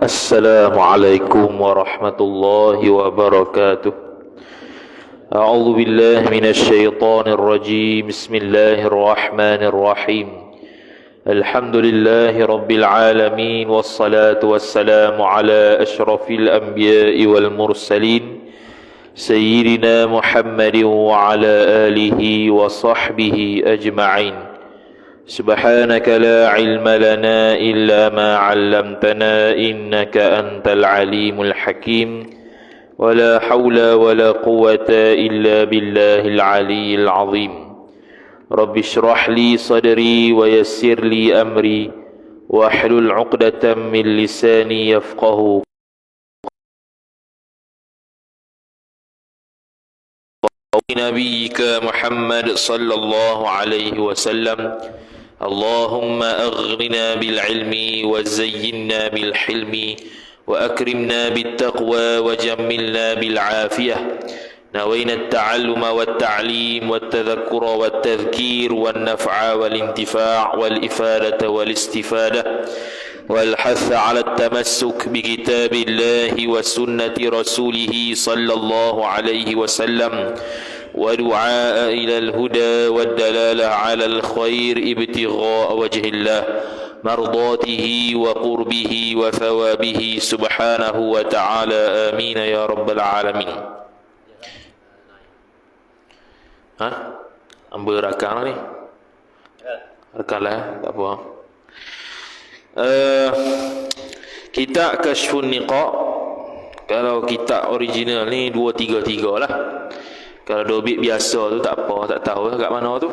السلام عليكم ورحمة الله وبركاته. أعوذ بالله من الشيطان الرجيم. بسم الله الرحمن الرحيم. الحمد لله رب العالمين، والصلاة والسلام على أشرف الأنبياء والمرسلين سيدنا محمد وعلى آله وصحبه أجمعين. سبحانك لا علم لنا إلا ما علمتنا إنك أنت العليم الحكيم، ولا حول ولا قوة إلا بالله العلي العظيم. رب اشرح لي صدري ويسر لي أمري واحلل عقدة من لساني يفقه نبيك محمد صلى الله عليه وسلم. اللهم أغننا بالعلم وزينا بالحلم وأكرمنا بالتقوى وجملنا بالعافية. نوينا التعلم والتعليم والتذكر والتذكير والنفع والانتفاع والإفادة والاستفادة والحث على التمسك بكتاب الله وسنة رسوله صلى الله عليه وسلم، ودعاء إلى الهدى والدلالة على الخير ابتغاء وجه الله، مرضاته وقربه وثوابه سبحانه وتعالى. آمين يا رب العالمين. Ambil rakam ni. Rakam lah, tak apa. Kitab Kashfun Niqab, kalau kitab original ni 233 lah. Kalau dobit biasa tu tak apa, tak tahu kat mana tu.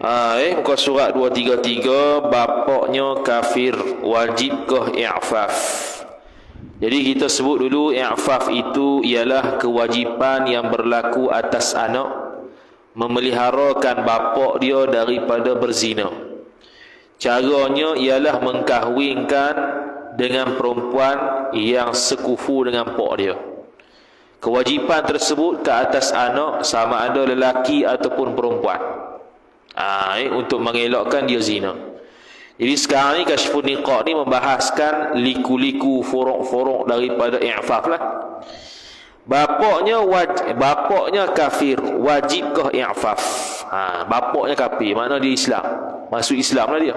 Muka surat 233, bapaknya kafir, wajibkah i'faf? Jadi kita sebut dulu, i'faf itu ialah kewajipan yang berlaku atas anak memeliharakan bapak dia daripada berzina. Caranya ialah mengkahwinkan dengan perempuan yang sekufu dengan pak dia. Kewajipan tersebut ke atas anak sama ada lelaki ataupun perempuan, untuk mengelakkan dia zina. Jadi sekarang ni Kashfun Niqab ni membahaskan liku-liku furuk-furuk daripada i'faf lah. Bapaknya kafir, wajibkah i'faf? Bapaknya kafir, makna dia Islam, masuk Islam lah dia.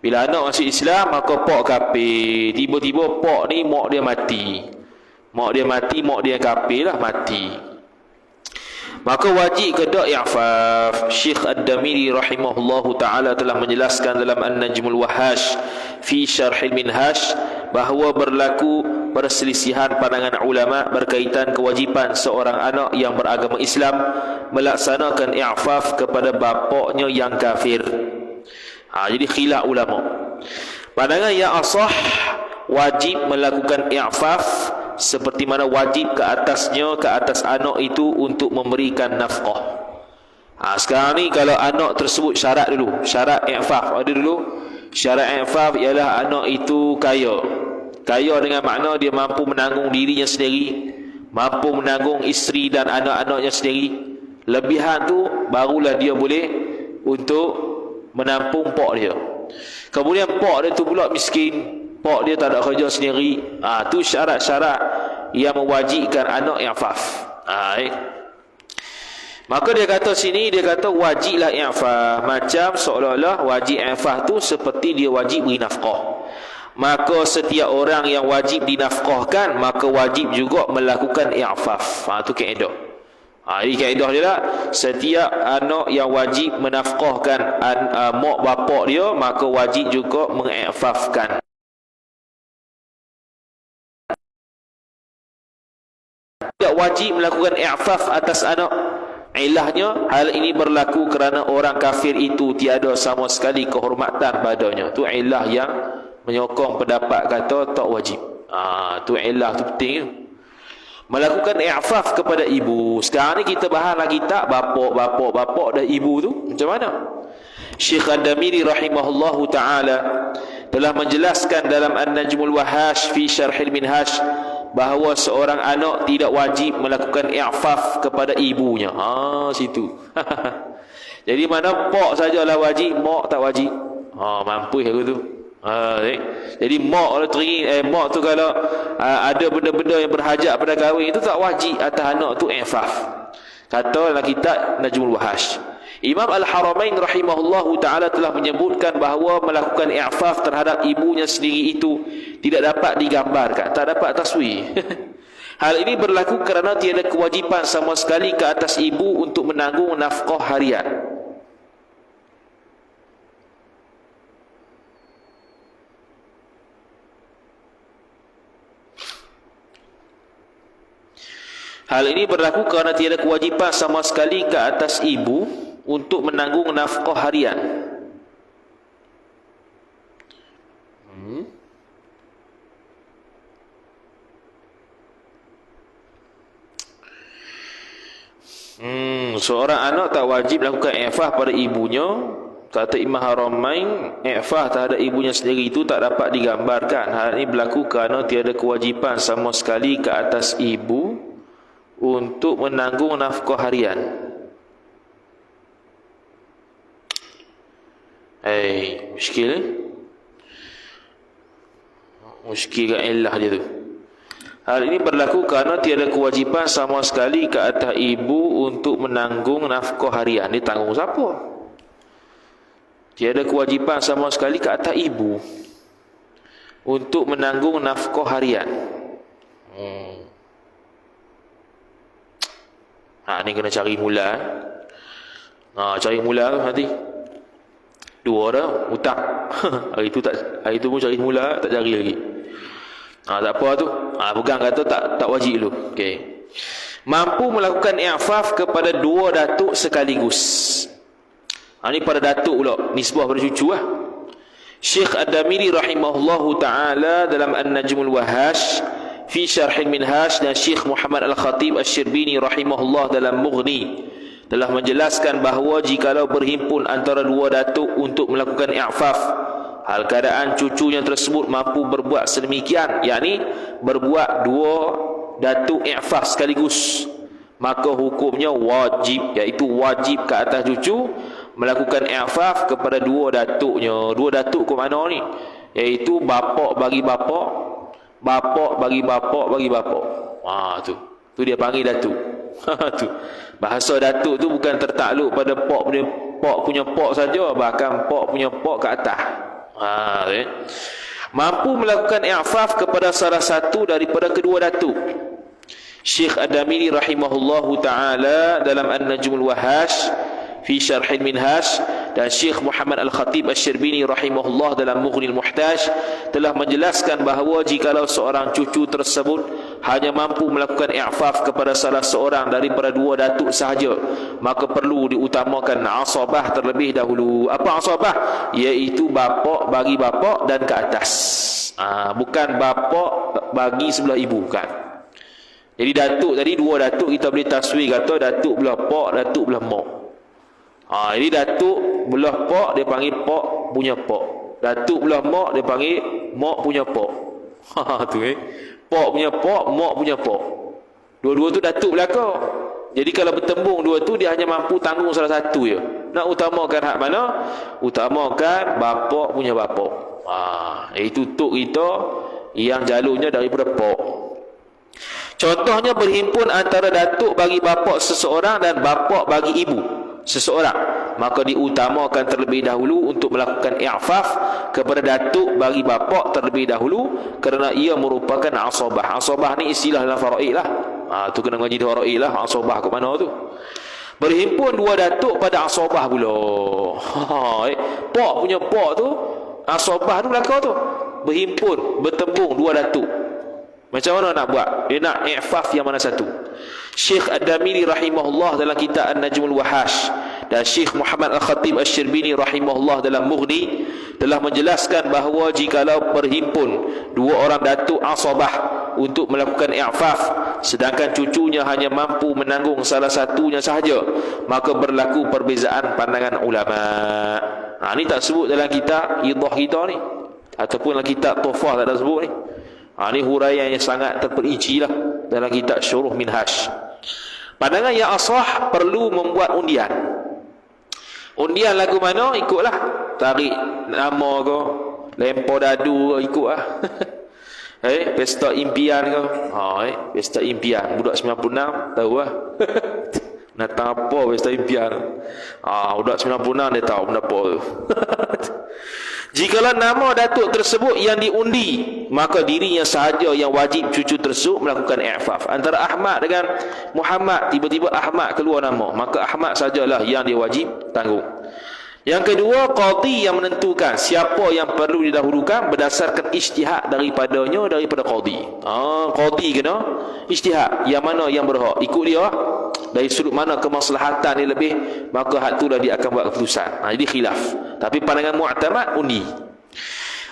Bila anak masuk Islam, maka pak kafir. Tiba-tiba pak ni mak dia mati. Mak dia kafir lah, mati. Maka wajib ke tak i'faf? Syekh Ad-Damiri rahimahullahu ta'ala telah menjelaskan dalam An-Najmul Wahash fi Syarhil Minhaj bahawa berlaku perselisihan pandangan ulama berkaitan kewajipan seorang anak yang beragama Islam melaksanakan i'faf kepada bapaknya yang kafir. Jadi khilaf ulama. Pandangan yang asah, wajib melakukan i'faf seperti mana wajib ke atas anak itu untuk memberikan nafkah. Sekarang ni kalau anak tersebut syarat dulu, syarat i'faf ada dulu. Syarat i'faf ialah anak itu kaya. Kaya dengan makna dia mampu menanggung dirinya sendiri, mampu menanggung isteri dan anak-anaknya sendiri. Lebihan tu barulah dia boleh untuk menampung pak dia. Kemudian pak dia tu pula miskin, pak dia tak ada kerja sendiri. Tu syarat-syarat yang mewajibkan anak i'faf. Maka dia kata sini, dia kata wajiblah i'faf. Macam seolah-olah wajib i'faf tu seperti dia wajib beri nafkah. Maka setiap orang yang wajib dinafkahkan, maka wajib juga melakukan i'faf. Tu kaedah. Ini kaedah dia lah. Setiap anak yang wajib menafkahkan mak bapak dia, maka wajib juga meng'ifafkan. Tidak wajib melakukan i'faf atas anak. Ilahnya, hal ini berlaku kerana orang kafir itu tiada sama sekali kehormatan padanya. Tu ilah yang menyokong pendapat kata tak wajib. Tu ilah tu penting. Melakukan i'faf kepada ibu. Sekarang ni kita bahas lagi tak bapak dan ibu tu macam mana? Syekh Ad-Damiri rahimahullahu ta'ala telah menjelaskan dalam An-Najmul Wahash fi Syarhil Minhaj bahawa seorang anak tidak wajib melakukan i'faf kepada ibunya. Situ. Jadi mana pak sajalah wajib, mak tak wajib. Mampu aku tu. Jadi mak orang mak tu kalau ada benda-benda yang berhajat pada kahwin itu tak wajib atas anak tu i'faf. Kata dalam kitab Najmul Wahash, Imam Al-Haramain rahimahullahu ta'ala telah menyebutkan bahawa melakukan i'faf terhadap ibunya sendiri itu tidak dapat digambarkan, tak dapat taswir. Hal ini berlaku kerana tiada kewajipan sama sekali ke atas ibu untuk menanggung nafkah harian. Hal ini berlaku kerana tiada kewajipan sama sekali ke atas ibu untuk menanggung nafkah harian. Seorang anak tak wajib lakukan i'fah pada ibunya. Kata Imam Haramain, i'fah terhadap ibunya sendiri itu tak dapat digambarkan. Hal ini berlaku kerana tiada kewajipan sama sekali ke atas ibu untuk menanggung nafkah harian. Muskil Muskil kan illah dia tu. Hal ini berlaku kerana tiada kewajipan sama sekali ke atas ibu untuk menanggung nafkah harian. Dia tanggung siapa? Tiada kewajipan sama sekali ke atas ibu untuk menanggung nafkah harian. Ni kena cari mula. Cari mula nanti. Dua dah hutang. Hari tu pun cari mula, tak cari lagi. Tak apa tu. Pegang kata tak wajib dulu. Okey. Mampu melakukan i'faf kepada dua datuk sekaligus. Ni pada datuk pula, nisbah pada cucu lah. Syekh Ad-Damiri rahimahullahu ta'ala dalam An-Najmul Wahash fi Syarhil Minhaj, dan Syekh Muhammad Al-Khatib Asy-Syirbini rahimahullah dalam Mughni telah menjelaskan bahawa jikalau berhimpun antara dua datuk untuk melakukan i'faf, hal keadaan cucunya tersebut mampu berbuat sedemikian, yakni berbuat dua datuk i'faf sekaligus, maka hukumnya wajib, iaitu wajib ke atas cucu melakukan i'faf kepada dua datuknya. Dua datuk ke mana ni? Iaitu bapak bagi bapak, bapak bagi bapak bagi bapak. Tu dia panggil datuk. Tu bahasa datuk tu bukan tertakluk pada pak punya pak saja, bahkan pak punya pak ke atas. Mampu melakukan i'faf kepada salah satu daripada kedua datuk. Syekh Ad-Damiri rahimahullahu ta'ala dalam An-Najmul Wahash fi Syarhil Minhaj, dan Syekh Muhammad Al-Khatib Asy-Syirbini rahimahullah dalam Mughnil Muhtaj telah menjelaskan bahawa jikalau seorang cucu tersebut hanya mampu melakukan i'faf kepada salah seorang daripada dua datuk sahaja, maka perlu diutamakan asabah terlebih dahulu. Apa asabah? Iaitu bapak bagi bapak dan ke atas. Bukan bapak bagi sebelah ibu, bukan. Jadi datuk tadi, dua datuk kita boleh taswir kata datuk belah pak, datuk belah mak. Jadi datuk belah pak dia panggil pak punya pak, datuk belah mak dia panggil mak punya pak. Tu pak punya pak, mak punya pak. Dua-dua tu datuk belaka. Jadi kalau bertembung dua tu, dia hanya mampu tanggung salah satu je. Nak utamakan hak mana? Utamakan bapak punya bapak. Itu tok kita yang jalurnya daripada pak. Contohnya berhimpun antara datuk bagi bapak seseorang dan bapak bagi ibu seseorang, maka diutamakan terlebih dahulu untuk melakukan i'faf kepada datuk bagi bapak terlebih dahulu, kerana ia merupakan asabah. Asabah ni istilah dalam faraid lah. Tu kena ngaji di faraid lah. Asabah ke mana tu? Berhimpun dua datuk pada asabah pula. Pak punya pak tu, asabah tu belakang tu. Berhimpun, bertembung dua datuk. Macam mana nak buat? Dia nak i'faf yang mana satu? Syekh Ad-Damiri rahimahullah dalam kitab An-Najmul Wahash, dan Syekh Muhammad Al-Khatib Asy-Syirbini rahimahullah dalam Mughni telah menjelaskan bahawa jikalau berhimpun dua orang datuk asabah untuk melakukan i'faf, sedangkan cucunya hanya mampu menanggung salah satunya sahaja, maka berlaku perbezaan pandangan ulama. Ni tak sebut dalam kitab Idah kita ni, ataupun dalam kitab Tuhfah tak ada sebut ni. Ini huraian yang sangat terperinci lah dalam kitab Syuruh Minhaj. Pandangan yang asah perlu membuat undian. Undian lagu mana? Ikutlah. Tarik nama ke, lempar dadu ikut lah. Pesta impian kau. Pesta impian budak 96 tahu lah. Nak tahu apa pesta impian. Budak 96 dia tahu benda apa tu. Jikalau nama datuk tersebut yang diundi, maka dirinya sahaja yang wajib cucu tersebut melakukan i'faf. Antara Ahmad dengan Muhammad, tiba-tiba Ahmad keluar nama, maka Ahmad sajalah yang dia wajib tanggung. Yang kedua, qadhi yang menentukan siapa yang perlu didahulukan berdasarkan ijtihad daripada qadhi. Qadhi kena ijtihad, yang mana yang berhak, ikut dia dari sudut mana kemaslahatan dia lebih, maka hak itulah dia akan buat keputusan. Jadi khilaf. Tapi pandangan mu'tamad undi.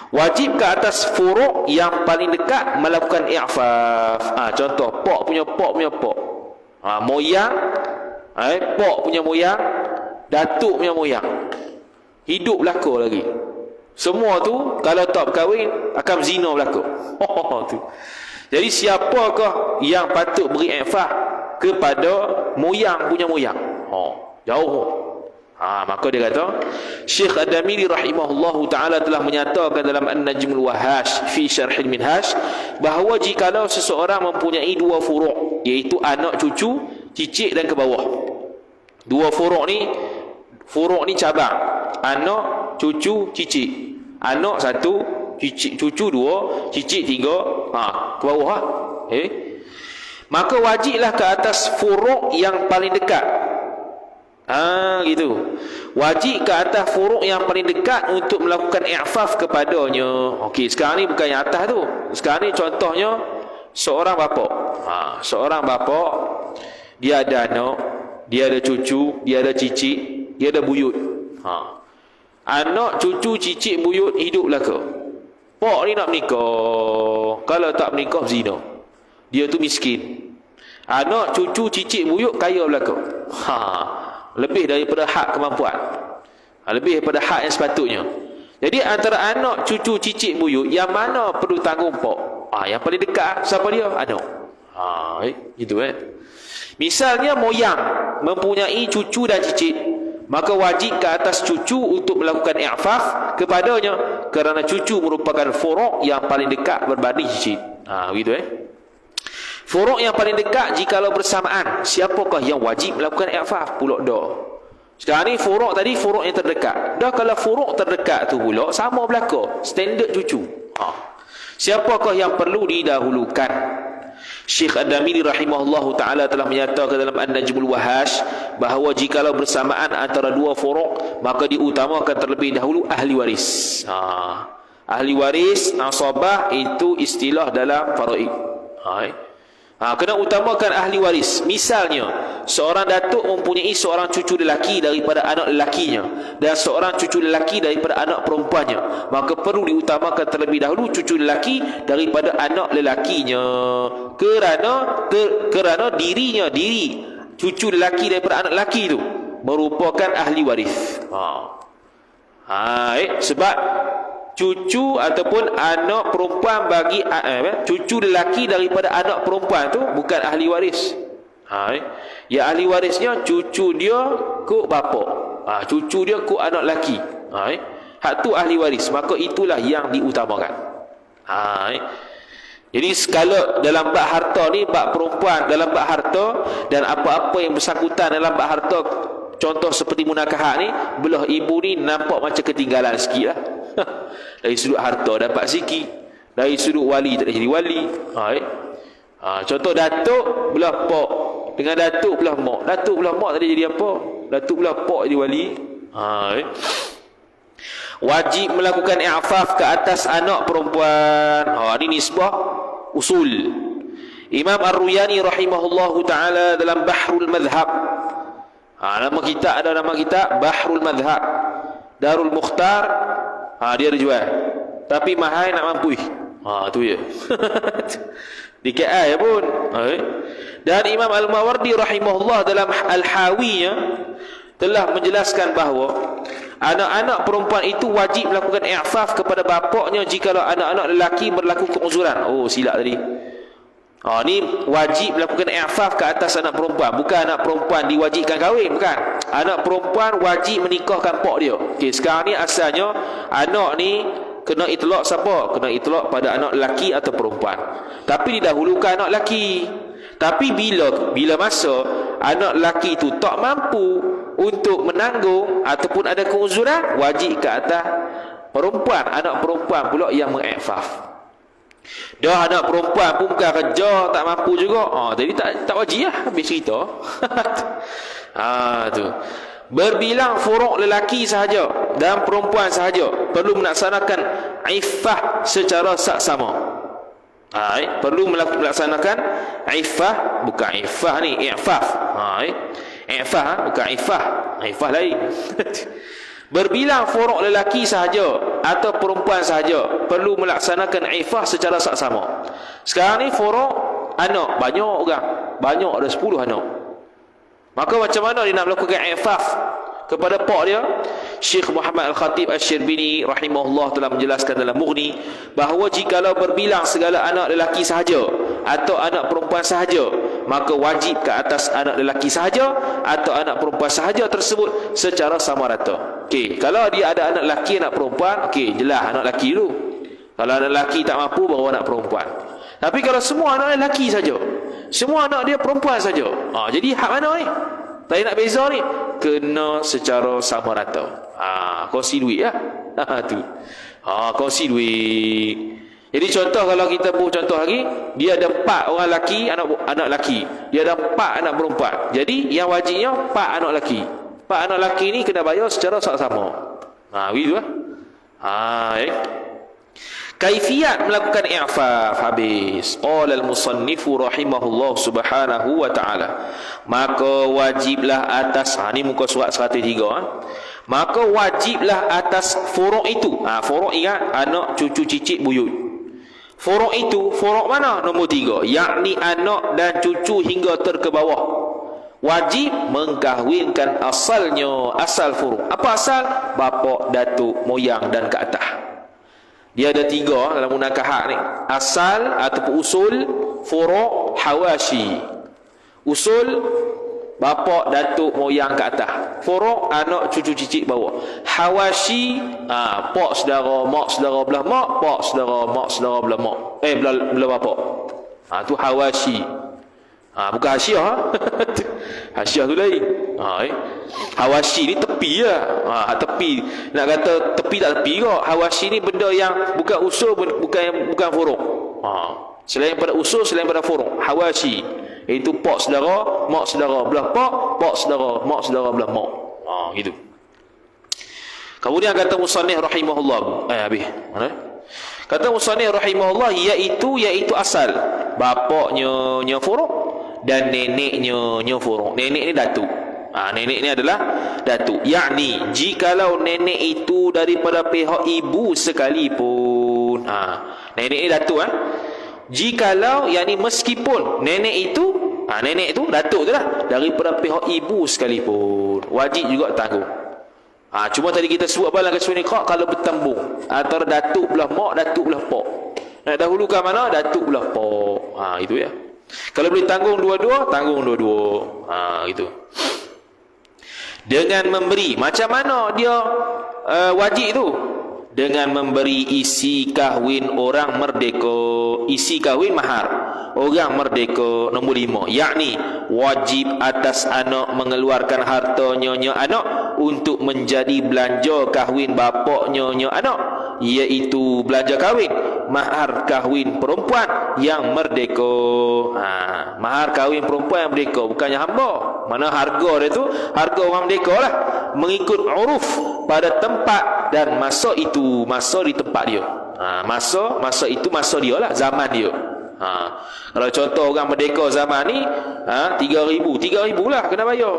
Wajib ke atas furu' yang paling dekat melakukan i'faf. Contoh, pok punya pok. Moyang, pok punya moyang, datuk punya moyang. Hidup belaka lagi. Semua tu kalau tak berkahwin akan zina belaka. Tu. Jadi siapakah yang patut beri i'faf kepada moyang punya moyang? Jauh. Maka dia kata, Syekh Ad-Damiri rahimahullahu ta'ala telah menyatakan dalam An-Najmul Wahash fi Syarhil Minhaj, bahawa jikalau seseorang mempunyai dua furu', iaitu anak, cucu, cicit dan ke bawah. Dua furu' ni cabang. Anak, cucu, cicit. Anak satu, cucu dua, cicit tiga, ke bawah lah. Maka wajiblah ke atas furu' yang paling dekat. Gitu. Wajib ke atas furu' yang paling dekat untuk melakukan i'faf kepadanya. Okey, sekarang ni bukan yang atas tu. Sekarang ni contohnya seorang bapa. Seorang bapa, dia ada anak, dia ada cucu, dia ada cicit, dia ada buyut. Anak, cucu, cicit, buyut hidup belaka. Pak ni nak menikah. Kalau tak menikah zina. Dia tu miskin. Anak, cucu, cicit, buyut kaya belaka. Lebih daripada hak kemampuan. Lebih daripada hak yang sepatutnya. Jadi antara anak, cucu, cicit, buyut, yang mana perlu tanggung pak? Yang paling dekat siapa dia? Anak. Gitu Misalnya moyang mempunyai cucu dan cicit, maka wajib ke atas cucu untuk melakukan i'faf kepadanya, kerana cucu merupakan furu' yang paling dekat berbanding cicit. Begitu Furu' yang paling dekat jikalau bersamaan, siapakah yang wajib melakukan i'faf? Pula dah. Sekarang ni furu' tadi furu' yang terdekat. Dah kalau furu' terdekat tu pula sama belaka, standard cucu. Siapakah yang perlu didahulukan? Syekh Ad-Damiri rahimahullahu ta'ala telah menyatakan dalam An-Najmul Wahash bahawa jikalau bersamaan antara dua furu', maka diutamakan terlebih dahulu ahli waris. Ahli waris, asabah, itu istilah dalam faraid. Kena utamakan ahli waris. Misalnya seorang datuk mempunyai seorang cucu lelaki daripada anak lelakinya dan seorang cucu lelaki daripada anak perempuannya, maka perlu diutamakan terlebih dahulu cucu lelaki daripada anak lelakinya, kerana diri cucu lelaki daripada anak lelaki itu merupakan ahli waris. Sebab cucu ataupun anak perempuan bagi cucu lelaki daripada anak perempuan tu bukan ahli waris. Ya ahli warisnya cucu dia ku bapa, cucu dia ku anak lelaki. Hak tu ahli waris, maka itulah yang diutamakan. Jadi skala dalam bab harta ni, bab perempuan dalam bab harta dan apa-apa yang bersangkutan dalam bab harta, contoh seperti munakahat ni, belah ibu ni nampak macam ketinggalan sikit lah. Dari sudut harta dapat sikit, dari sudut wali tak jadi wali. Contoh datuk belah pak dengan datuk belah mak. Datuk belah mak tak jadi apa, datuk belah pak jadi wali. Wajib melakukan i'faf ke atas anak perempuan. Ini nisbah usul. Imam Ar-Ruyani rahimahullahu ta'ala dalam Bahrul Madhab, nama kitab ada nama kitab Bahrul Madhab, Darul Mukhtar, dia ada jual, tapi mahal nak mampu. Tu je. Di KL pun. Dan Imam Al-Mawardi rahimahullah dalam Al-Hawiynya telah menjelaskan bahawa anak-anak perempuan itu wajib melakukan i'faf kepada bapaknya jikalau anak-anak lelaki berlaku keuzuran. Silap tadi. Ni wajib melakukan i'faf ke atas anak perempuan. Bukan anak perempuan diwajibkan kahwin, bukan. Anak perempuan wajib menikahkan pak dia. Okey, sekarang ni asalnya anak ni kena itlaq siapa? Kena itlaq pada anak lelaki atau perempuan. Tapi didahulukan anak lelaki. Tapi bila masa anak lelaki itu tak mampu untuk menanggung ataupun ada keuzuran, wajib ke atas perempuan, anak perempuan pula yang mengikfaf. Dah anak perempuan pun bukan kerja, tak mampu juga. Jadi tak wajib lah, habis cerita. Tu. Berbilang furuk lelaki sahaja dan perempuan sahaja perlu melaksanakan iffah secara saksama. Perlu melaksanakan iffah, bukan iffah ni, i'faf. I'fah bukan iffah. Iffah lain. Berbilang furuk lelaki sahaja atau perempuan sahaja perlu melaksanakan iffah secara saksama. Sekarang ni furuk anak banyak orang, banyak ada 10 anak. Maka macam mana dia nak melakukan i'faf kepada pak dia? Syekh Muhammad Al-Khatib Asy-Syirbini rahimahullah telah menjelaskan dalam Mughni bahawa jikalau berbilang segala anak lelaki sahaja atau anak perempuan sahaja, maka wajib ke atas anak lelaki sahaja atau anak perempuan sahaja tersebut secara sama rata. Okey, kalau dia ada anak lelaki, anak perempuan, okey, jelas anak lelaki dulu. Kalau anak lelaki tak mampu, baru anak perempuan. Tapi kalau semua anak lelaki saja, semua anak dia perempuan saja, jadi hak mana ni? Tak nak beza ni, kena secara sama rata. Kongsi duit lah. Tu. Kongsi duit. Jadi contoh, kalau kita buat contoh lagi, dia ada 4 orang lelaki, anak lelaki. Dia ada 4 anak perempuan. Jadi yang wajibnya 4 anak lelaki. 4 anak lelaki ni kena bayar secara sama. Begitu lah. Kaifiat melakukan i'faf habis. Qala al-musannifu rahimahullah subhanahu wa ta'ala. Maka wajiblah atas, ni muka surat 103. Maka wajiblah atas furuk itu. Furuk ingat, anak, cucu, cicit, buyut. Furuk itu, furuk mana? Nombor 3, yakni anak dan cucu hingga ke bawah. Wajib mengkahwinkan asalnya, asal furuk. Apa asal? Bapa, datuk, moyang dan ke atas. Dia ada 3 dalam munakahat ni. Asal ataupun usul, furuk, hawashi. Usul, bapa, datuk, moyang ke atas. Furuk, anak, cucu, cicit bawah. Hawashi, pak saudara, mak saudara belah mak, pak saudara, mak saudara belah mak. Belah bapa. Tu hawashi. Bukan hasyiah. Hasyiah tu lain. Hawashi ni tepi lah. Tepi. Nak kata tepi tak tepi kok. Hawashi ni benda yang bukan usul, bukan furuk. Selain pada usul, selain pada furuk. Hawashi. Itu pak saudara, mak saudara belah pak saudara, mak saudara belah mak. Gitu. Kemudian kata musannif rahimahullah. Habis. Mana? Kata musannif rahimahullah, iaitu asal. Bapaknya furuk dan neneknya furuk. Nenek ni datuk. Nenek ni adalah datuk. Yakni jikalau nenek itu daripada pihak ibu sekalipun. Nenek ni datuk. Jikalau, yakni meskipun nenek itu datuk tu lah, daripada pihak ibu sekalipun, wajib juga tanggung. Cuma tadi kita sebut apa dalam kecuali nikah, kalau bertembung antara datuk belah mak, datuk belah pak. Nak dahulukan mana? Datuk belah pak. Itu ya. Kalau boleh tanggung dua-dua, tanggung dua-dua. Gitu. Dengan memberi, macam mana dia wajib tu? Dengan memberi isi kahwin orang merdeka. Isi kahwin mahar orang merdeka. Nombor 5, yakni wajib atas anak mengeluarkan hartanya anak untuk menjadi belanja kahwin bapaknya anak, iaitu belanja kahwin mahar kahwin perempuan yang merdeka. Mahar kahwin perempuan yang merdeka, bukannya hamba. Mana harga dia tu, harga orang merdeka lah, mengikut uruf pada tempat dan masa itu, masa di tempat dia. Masa itu masa dia lah, zaman dia. Kalau contoh orang merdeka zaman ni 3,000 lah kena bayar.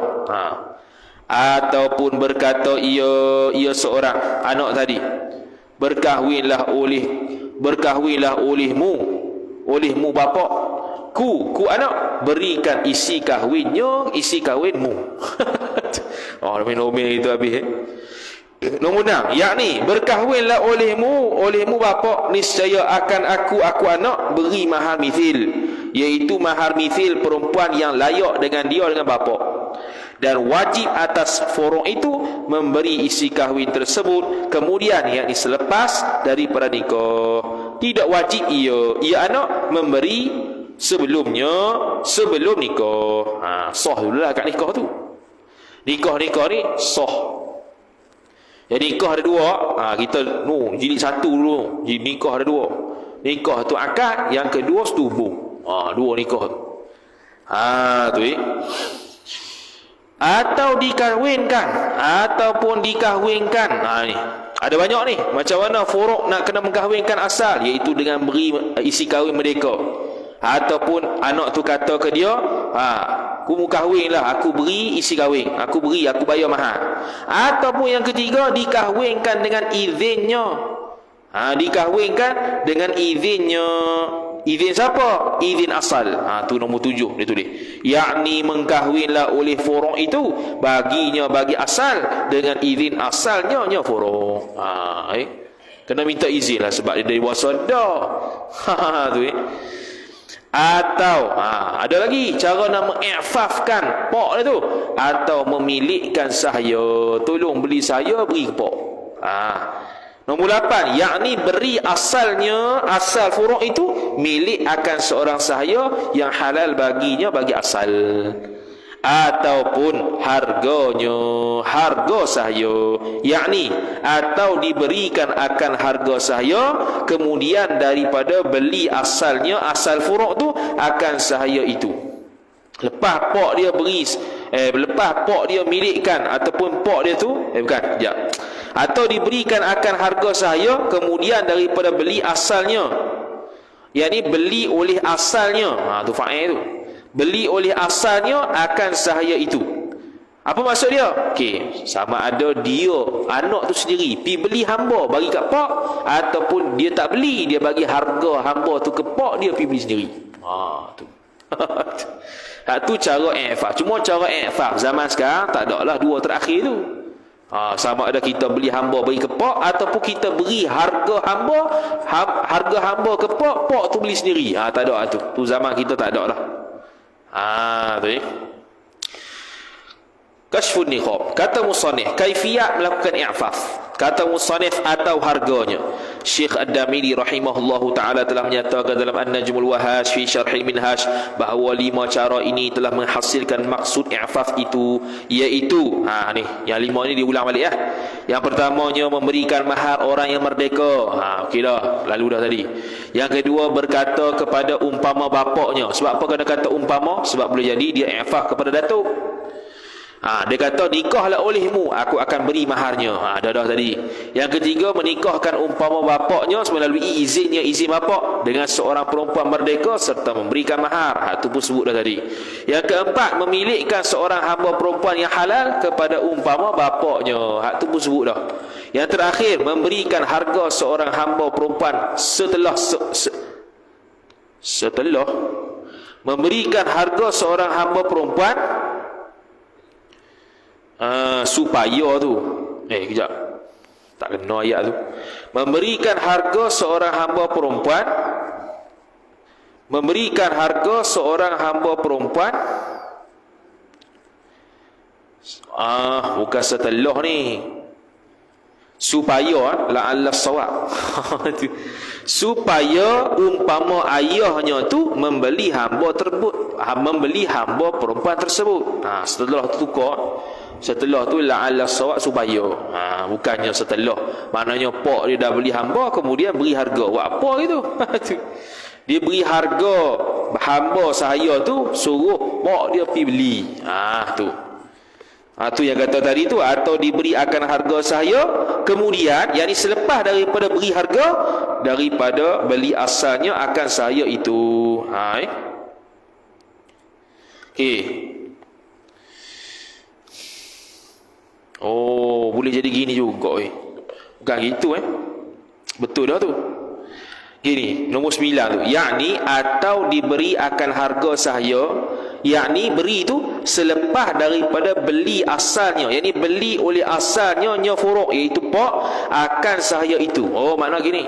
Ataupun berkata ia seorang anak tadi, berkahwinlah olehmu bapa, ku anak, berikan isi kahwinnya, isi kahwinmu. Nomin itu habis. Nombor 6, yakni berkahwinlah olehmu bapa, niscaya akan aku anak beri mahar mithil, iaitu mahar mithil perempuan yang layak dengan dia, dengan bapa. Dan wajib atas furu' itu memberi isi kahwin tersebut kemudian yakni selepas daripada nikah. Tidak wajib ia anak memberi sebelum nikah. Sah dululah kat nikah tu. Nikah ni sah. Jadi nikah ada dua. Kita jilid satu dulu. Jadi nikah ada dua. Nikah tu akad, yang kedua setubung. Dua nikah tu. Tu atau dikahwinkan ataupun dikahwinkan. Ni ada banyak ni. Macam mana furu' nak kena mengkahwinkan asal, iaitu dengan beri isi kahwin merdeka. Ataupun anak tu kata ke dia, aku mau kahwin lah, aku beri isi kahwin, aku bayar mahal. Ataupun yang ketiga, dikahwinkan dengan izinnya. Dikahwinkan dengan izinnya. Izin siapa? Izin asal. Tu nombor 7 dia tulis. Yakni mengkahwinlah oleh furu' itu bagi asal dengan izin asalnya furu'. Kena minta izin lah sebab dia dari bahasa dah. Tu Atau ada lagi cara nak mengikfafkan pak dia tu, atau memilikkan sahaya. Tolong beli saya, beri ke pak. Nombor 8, yakni beri asal furu' itu milik akan seorang sahaya yang halal baginya bagi asal. Ataupun harga sahaya, yakni atau diberikan akan harga sahaya kemudian daripada beli asalnya, asal furu' tu akan sahaya itu. Lepas pak dia beri, lepas pak dia milikkan ataupun pak dia tu atau diberikan akan harga sahaya kemudian daripada beli asalnya, yakni beli oleh asalnya. Tu fa'il tu, beli oleh asalnya akan sahaya itu. Apa maksud dia? Sama ada dia anak tu sendiri pi beli hamba bagi kat pak, ataupun dia tak beli, dia bagi harga hamba tu ke pak, dia pi beli sendiri. Tu tu cara i'faf. Cuma cara i'faf zaman sekarang tak ada lah dua terakhir tu. Sama ada kita beli hamba bagi ke pak, ataupun kita beri harga hamba ke pak tu beli sendiri. Tak ada tu. Tu zaman kita tak ada lah. Tu Kashfun niqab. Kata musannif, kaifiyat melakukan i'faf. Kata musannif, atau harganya. Syekh Ad-Damili rahimahullahu ta'ala telah menyatakan dalam An-Najmul Wahaj fi Syarhil Minhaj bahawa 5 cara ini telah menghasilkan maksud i'faf itu, iaitu ni yang 5 ni diulang balik Yang pertamanya, memberikan mahar orang yang merdeka. Okey dah, lalu dah tadi. Yang kedua, berkata kepada umpama bapaknya. Sebab apa kena kata umpama? Sebab boleh jadi dia i'faf kepada datuk. Dia kata, nikahlah olehmu, aku akan beri maharnya. Dah tadi. Yang ketiga, menikahkan umpama bapaknya melalui izin bapak dengan seorang perempuan merdeka serta memberikan mahar. Itu pun sebut dah tadi. Yang keempat, memilikkan seorang hamba perempuan yang halal kepada umpama bapaknya. Itu pun sebut dah. Yang terakhir, memberikan harga seorang hamba perempuan setelah memberikan harga seorang hamba perempuan supaya tu kejap, tak kena ayat tu. Memberikan harga seorang hamba perempuan, bukan setelah ni, supaya la'alla sawab supaya umpama ayahnya tu membeli hamba perempuan tersebut. Setelah tu tukar, setelah tu la'alla sawab, supaya bukannya setelah. Maknanya pak dia dah beli hamba kemudian beri harga. Buat apa gitu? Dia beri harga hamba sahaya tu, suruh pak dia pergi beli. Tu yang kata tadi tu, atau diberi akan harga sahaya kemudian, yakni selepas daripada beri harga daripada beli asalnya akan sahaya itu. Boleh jadi gini juga bukan gitu betul dah tu. Gini, nombor 9 tu, yakni atau diberi akan harga sahaya, yakni beri tu selepas daripada beli asalnya, yakni beli oleh asalnya furu', iaitu pak akan sahaya itu. Makna gini,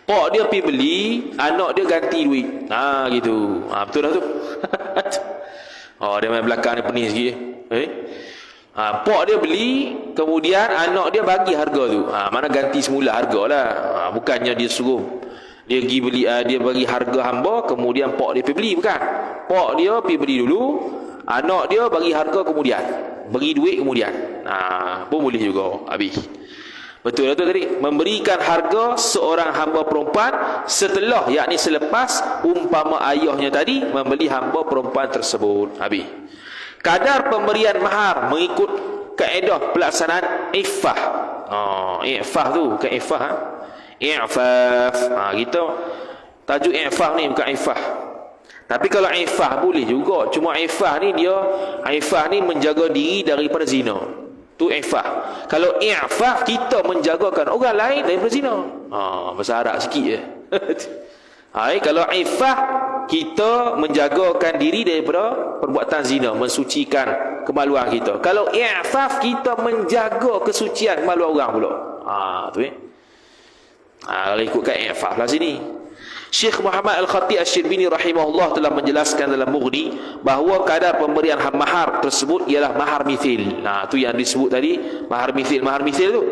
pak dia pergi beli, anak dia ganti duit. Gitu. Betul dah tu. Oh, dia main belakang ni pening sikit. Pak dia beli, kemudian anak dia bagi harga tu. Mana ganti semula harga lah. Bukannya dia suruh dia pergi beli, dia bagi harga hamba, kemudian pak dia pergi beli, bukan. Pak dia pergi beli dulu, anak dia bagi harga kemudian, bagi duit kemudian. Pun boleh juga habis. Betul lah tu tadi. Memberikan harga seorang hamba perempuan setelah, yakni selepas umpama ayahnya tadi membeli hamba perempuan tersebut. Habis. Kadar pemberian mahar mengikut kaedah pelaksanaan ifah. Ifah tu bukan ifah. I'faf. Kita tajuk i'fah ni bukan ifah. Tapi kalau ifah boleh juga. Cuma ifah ni menjaga diri daripada zina. Tu ifah. Kalau i'faf kita menjagakan orang lain daripada zina. Bahasa Arab sikit je. Kalau ifah kita menjagakan diri daripada perbuatan zina, mensucikan kemaluan kita. Kalau i'faf kita menjaga kesucian kemaluan orang pula. Tu kalau ikutkan i'faf lah sini. Syekh Muhammad Al-Khatib Asy-Syirbini rahimahullah telah menjelaskan dalam Mughni bahawa kadar pemberian mahar tersebut ialah mahar mithil. Tu yang disebut tadi, mahar mithil tu.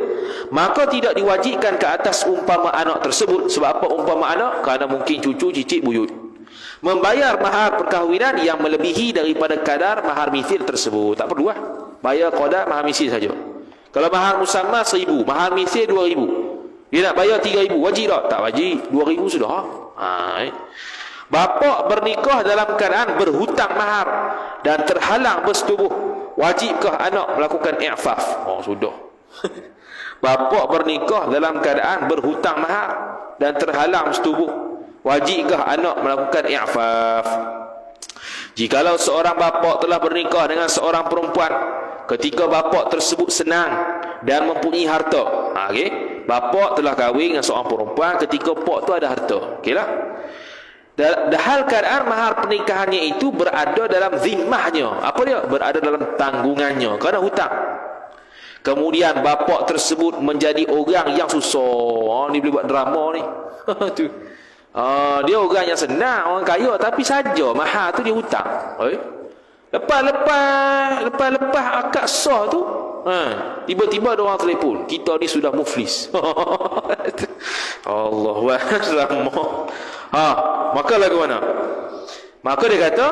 Maka tidak diwajibkan ke atas umpama anak tersebut. Sebab apa umpama anak? Kerana mungkin cucu, cicit, buyut membayar mahar perkahwinan yang melebihi daripada kadar mahar mithil tersebut. Tak perlu lah bayar qadar mahar mithil saja. Kalau mahar musamma 1,000, mahar mithil 2,000, dia nak bayar 3,000, wajib tak? Tak wajib, 2,000 sudah. Bapa bernikah dalam keadaan berhutang mahar dan terhalang bersetubuh, wajibkah anak melakukan i'faf? Sudah. Bapa bernikah dalam keadaan berhutang mahar dan terhalang bersetubuh, wajibkah anak melakukan i'faf? Jikalau seorang bapa telah bernikah dengan seorang perempuan ketika bapa tersebut senang dan mempunyai harta. Bapa telah kahwin dengan seorang perempuan ketika pak tu ada harta. Okeylah. Hal keadaan mahar pernikahannya itu berada dalam zimmahnya. Apa dia? Berada dalam tanggungannya kerana hutang. Kemudian bapa tersebut menjadi orang yang susah. Ni boleh buat drama ni. Tu. Dia orang yang senang, orang kaya, tapi saja mahar tu dia hutang. Lepas akad sah tu, tiba-tiba ada orang telefon, kita ni sudah muflis. Allahuakbar. Maka lagu mana? Maka dia kata,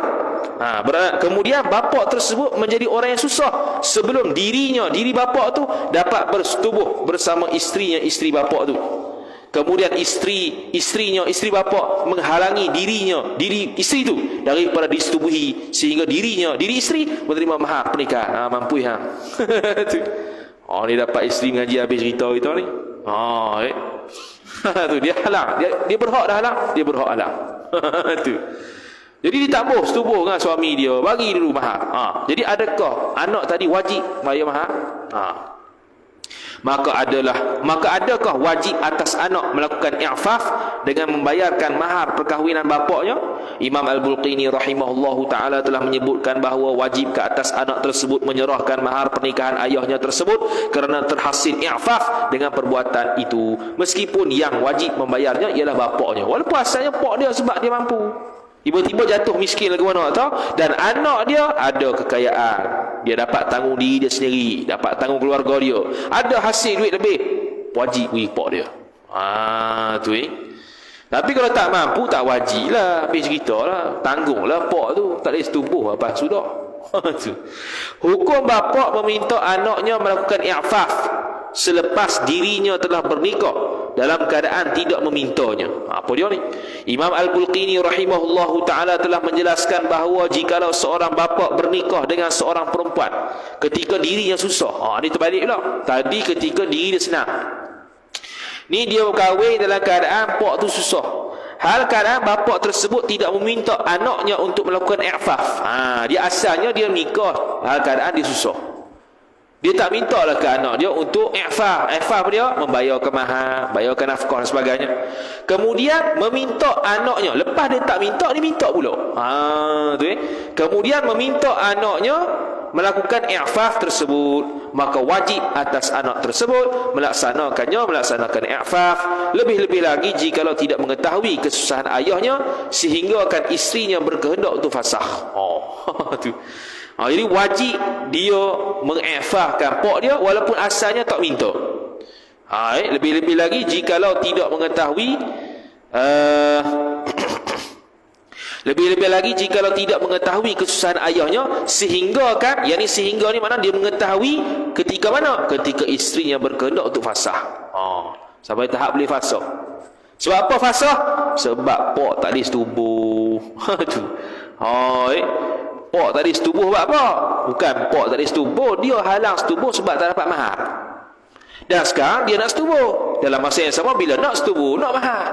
kemudian bapa tersebut menjadi orang yang susah sebelum diri bapa tu dapat bersetubuh bersama isterinya, isteri bapa tu. Kemudian isteri bapa menghalangi diri isteri tu daripada disetubuhi, sehingga diri isteri menerima mahar pernikahan. Mampu ni dapat isteri ngaji habis cerita kita ni. Tu dia halang, dia berhak dah halang, tu. Jadi dia tak boleh setubuh dengan suami dia, bagi dulu mahar. Jadi adakah anak tadi wajib bayar mahar? Maka adakah wajib atas anak melakukan i'faf dengan membayarkan mahar perkahwinan bapaknya? Imam Al-Bulqini rahimahullahu ta'ala telah menyebutkan bahawa wajib ke atas anak tersebut menyerahkan mahar pernikahan ayahnya tersebut kerana terhasil i'faf dengan perbuatan itu, meskipun yang wajib membayarnya ialah bapaknya, walaupun asalnya pak dia sebab dia mampu. Tiba-tiba jatuh miskin lagu mana tahu, dan anak dia ada kekayaan, dia dapat tanggung diri dia sendiri, dapat tanggung keluarga dia, ada hasil duit lebih, wajib beri pak dia. Tu Tapi kalau tak mampu, tak wajib lah, habis cerita lah, tanggunglah pak tu, tak boleh setubuh apa sudah. Hukum bapa meminta anaknya melakukan i'faf selepas dirinya telah bernikah dalam keadaan tidak memintanya. Apa dia ni? Imam Al-Bulqini rahimahullahu ta'ala telah menjelaskan bahawa jikalau seorang bapa bernikah dengan seorang perempuan ketika dirinya susah, ni terbalik pula. Tadi ketika diri dia senang, ni dia berkahwin dalam keadaan pak tu susah. Hal keadaan bapa tersebut tidak meminta anaknya untuk melakukan i'faf. Dia asalnya dia nikah hal keadaan dia susah, dia tak minta lah ke anak dia untuk i'faf. I'faf dia membayarkan mahar, bayarkan nafkah dan sebagainya. Kemudian meminta anaknya, lepas dia tak minta, dia minta pula. Kemudian meminta anaknya melakukan i'faf tersebut, maka wajib atas anak tersebut melaksanakan i'faf. Lebih-lebih lagi jikalau tidak mengetahui kesusahan ayahnya sehingga akan isterinya berkehendak untuk fasakh. Tu. Jadi wajib dia meng'ifahkan pok dia walaupun asalnya tak minta. Lebih-lebih lagi jikalau tidak mengetahui lebih-lebih lagi jikalau tidak mengetahui kesusahan ayahnya sehingga kan, yakni sehingga ni mana dia mengetahui ketika mana? Ketika isterinya berkehendak untuk fasah. Sampai tahap boleh fasah. Sebab apa fasah? Sebab pok tak disetubuh. Tu. Pok tak disetubuh sebab apa? Bukan pok tak disetubuh, dia halang setubuh sebab tak dapat mahar. Dan sekarang dia nak setubuh. Dalam masa yang sama bila nak setubuh, nak mahar.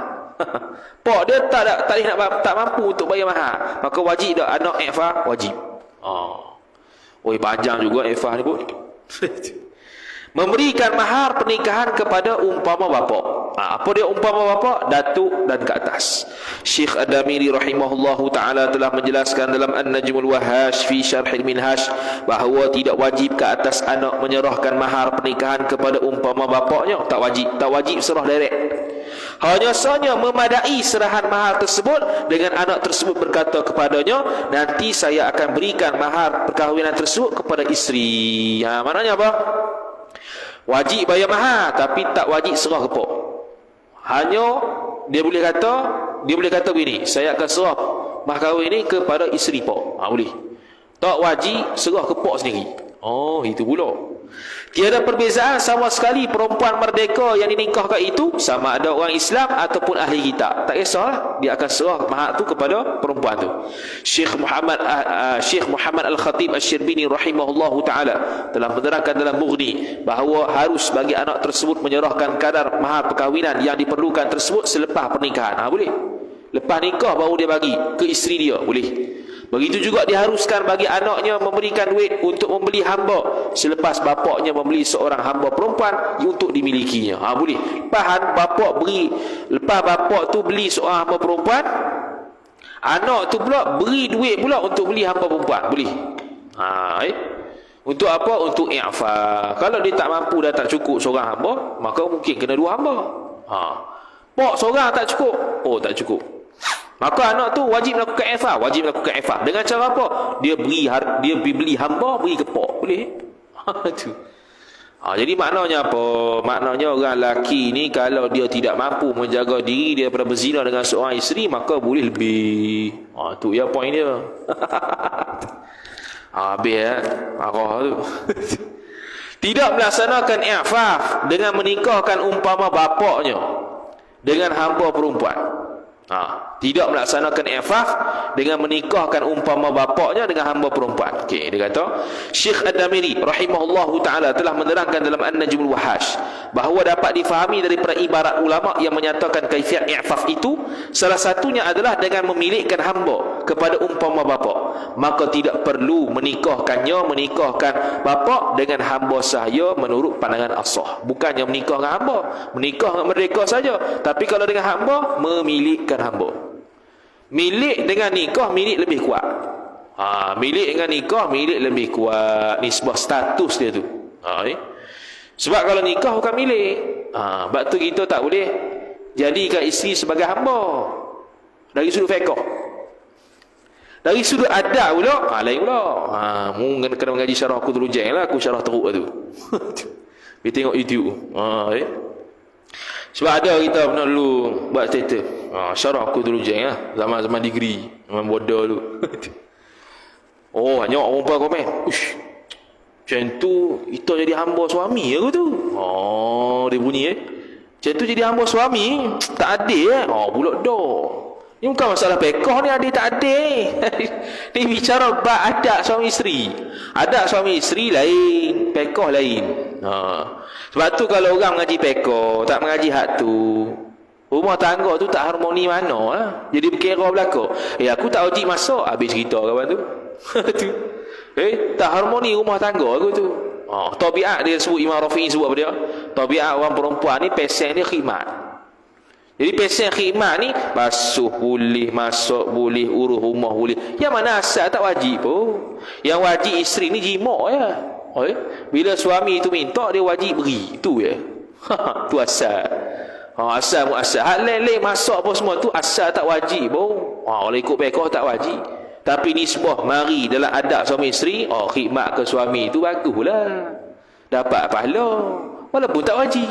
Pok dia tak mampu untuk bayar mahar, maka wajib dah anak i'fah wajib. Panjang juga i'fah ni pun. Memberikan mahar pernikahan kepada umpama bapa. Apa dia umpama bapa? Datuk dan ke atas. Syekh Ad-Damiri rahimahullahu taala telah menjelaskan dalam An-Najmul Wahash fi Syarhil Minhaj bahawa tidak wajib ke atas anak menyerahkan mahar pernikahan kepada umpama bapaknya. Tak wajib serah direct. Hanya sahaja memadai serahan mahar tersebut dengan anak tersebut berkata kepadanya, nanti saya akan berikan mahar perkahwinan tersebut kepada isteri. Maknanya apa? Wajib bayar mahar tapi tak wajib serah ke pok. Hanya dia boleh kata begini, saya akan serah mahar kahwin ini kepada isteri pok. Boleh. Tak wajib serah ke pok sendiri. Itu pula. Tiada perbezaan sama sekali perempuan merdeka yang dinikahkan itu sama ada orang Islam ataupun ahli kitab. Tak kisahlah, dia akan serah mahar tu kepada perempuan tu. Syekh Muhammad Al-Khatib Asy-Syirbini rahimahullahu taala telah menerangkan dalam Mughni bahawa harus bagi anak tersebut menyerahkan kadar mahar perkahwinan yang diperlukan tersebut selepas pernikahan. Boleh. Lepas nikah baru dia bagi ke isteri dia, boleh. Begitu juga diharuskan bagi anaknya memberikan duit untuk membeli hamba selepas bapaknya membeli seorang hamba perempuan untuk dimilikinya. Boleh. Lepas bapak tu beli seorang hamba perempuan, anak tu pula beri duit pula untuk beli hamba perempuan. Boleh. Untuk apa? Untuk i'fah. Kalau dia tak mampu dan tak cukup seorang hamba, maka mungkin kena dua hamba. Pok seorang tak cukup. Tak cukup. Maka anak tu wajib melakukan i'fah. Dengan cara apa? Dia beli hamba, beri ke pok. Boleh? Tu. Jadi maknanya apa? Maknanya orang lelaki ni kalau dia tidak mampu menjaga diri dia daripada berzina dengan seorang isteri, maka boleh lebih. Tu ya poin dia. Habis marah tu. Tidak melaksanakan i'faf dengan menikahkan umpama bapaknya dengan hamba perempuan. Tidak melaksanakan i'faf dengan menikahkan umpama bapaknya dengan hamba perempuan. Dia kata Syekh Ad-Damiri rahimahullahu taala telah menerangkan dalam An-Najmul Wahash bahawa dapat difahami daripada ibarat ulama yang menyatakan kaifiat i'faf itu salah satunya adalah dengan memilikkan hamba kepada umpama bapa. Maka tidak perlu menikahkan bapa dengan hamba sahaya menurut pandangan asah. Bukannya menikah dengan hamba, menikah dengan merdeka saja, tapi kalau dengan hamba memilikkan hamba. Milik dengan nikah milik lebih kuat. Milik dengan nikah milik lebih kuat. Ni sebuah status dia tu. Sebab kalau nikah bukan milik. Sebab tu kita tak boleh jadikan isteri sebagai hamba. Dari sudut fiqh. Dari sudut adab pula, lain pula. Mungkin kena mengaji syarah aku dulu lah, aku syarah teruk tu. Kita tengok YouTube. Sebab ada kita pernah dulu buat status. Syarah aku dulu lah, zaman-zaman degree, zaman bodoh tu. Hanya orang perempuan komen. Macam tu kita jadi hamba suami aku tu. Dia bunyi macam tu jadi hamba suami, tak adil pula dah. Ini bukan masalah pekoh ni, adil tak adil. Ni bicara bab adab suami isteri. Adab suami isteri lain, pekoh lain. Sebab tu kalau orang mengaji pekoh, tak mengaji hak tu, rumah tangga tu tak harmoni mana lah. Jadi berkira belaka. Aku tak wajib masuk, habis cerita kawan tu. Tak harmoni rumah tangga aku tu. Tabiat dia sebut, Imam Rafi'i sebut apa dia? Tabiat orang perempuan ni pesen dia khidmat. Jadi pesen khidmat ni basuh boleh, masak boleh, urus rumah boleh. Yang mana asal tak wajib pun. Yang wajib isteri ni jimak je. Bila suami tu minta, dia wajib beri. Itu ya. Tu asal. Asal muasal. Hak lain-lain masak apa semua tu asal tak wajib. Kalau ikut fiqh tak wajib. Tapi nisbah mari dalam adab suami isteri, khidmat ke suami tu baguslah. Dapat pahala. Walaupun tak wajib.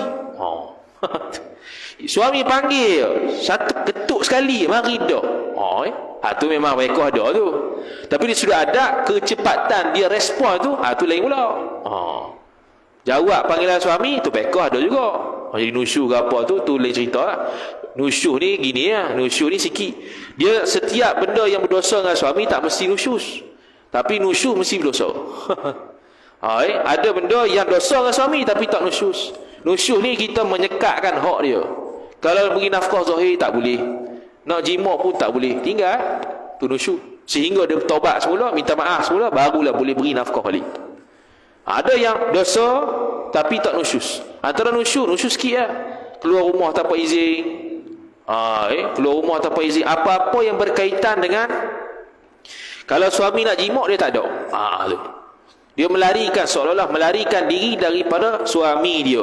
Suami panggil satu ketuk sekali, mari dah. Tu memang fiqh ada tu. Tapi dia sudah ada kecepatan dia respon tu, tu lain pula. Jawab panggilan suami tu fiqh ada juga. Jadi nusyuh ke apa tu lain cerita lah. Nusyuh ni gini lah. Nusyuh ni sikit. Dia setiap benda yang berdosa dengan suami tak mesti nusyuh. Tapi nusyuh mesti berdosa. Ada benda yang dosa dengan suami tapi tak nusyuh. Nusyuh ni kita menyekatkan hak dia. Kalau beri nafkah zahir tak boleh. Nak jima pun tak boleh. Tinggal. Tu nusyuh. Sehingga dia bertaubat semula, minta maaf semula, barulah boleh beri nafkah balik. Ada yang dosa tapi tak nusyus. Antara nusyus sikit lah. Keluar rumah tanpa izin. Keluar rumah tanpa izin. Apa-apa yang berkaitan dengan, kalau suami nak jimak dia tak ada. Tu. Dia melarikan, seolah-olah melarikan diri daripada suami dia.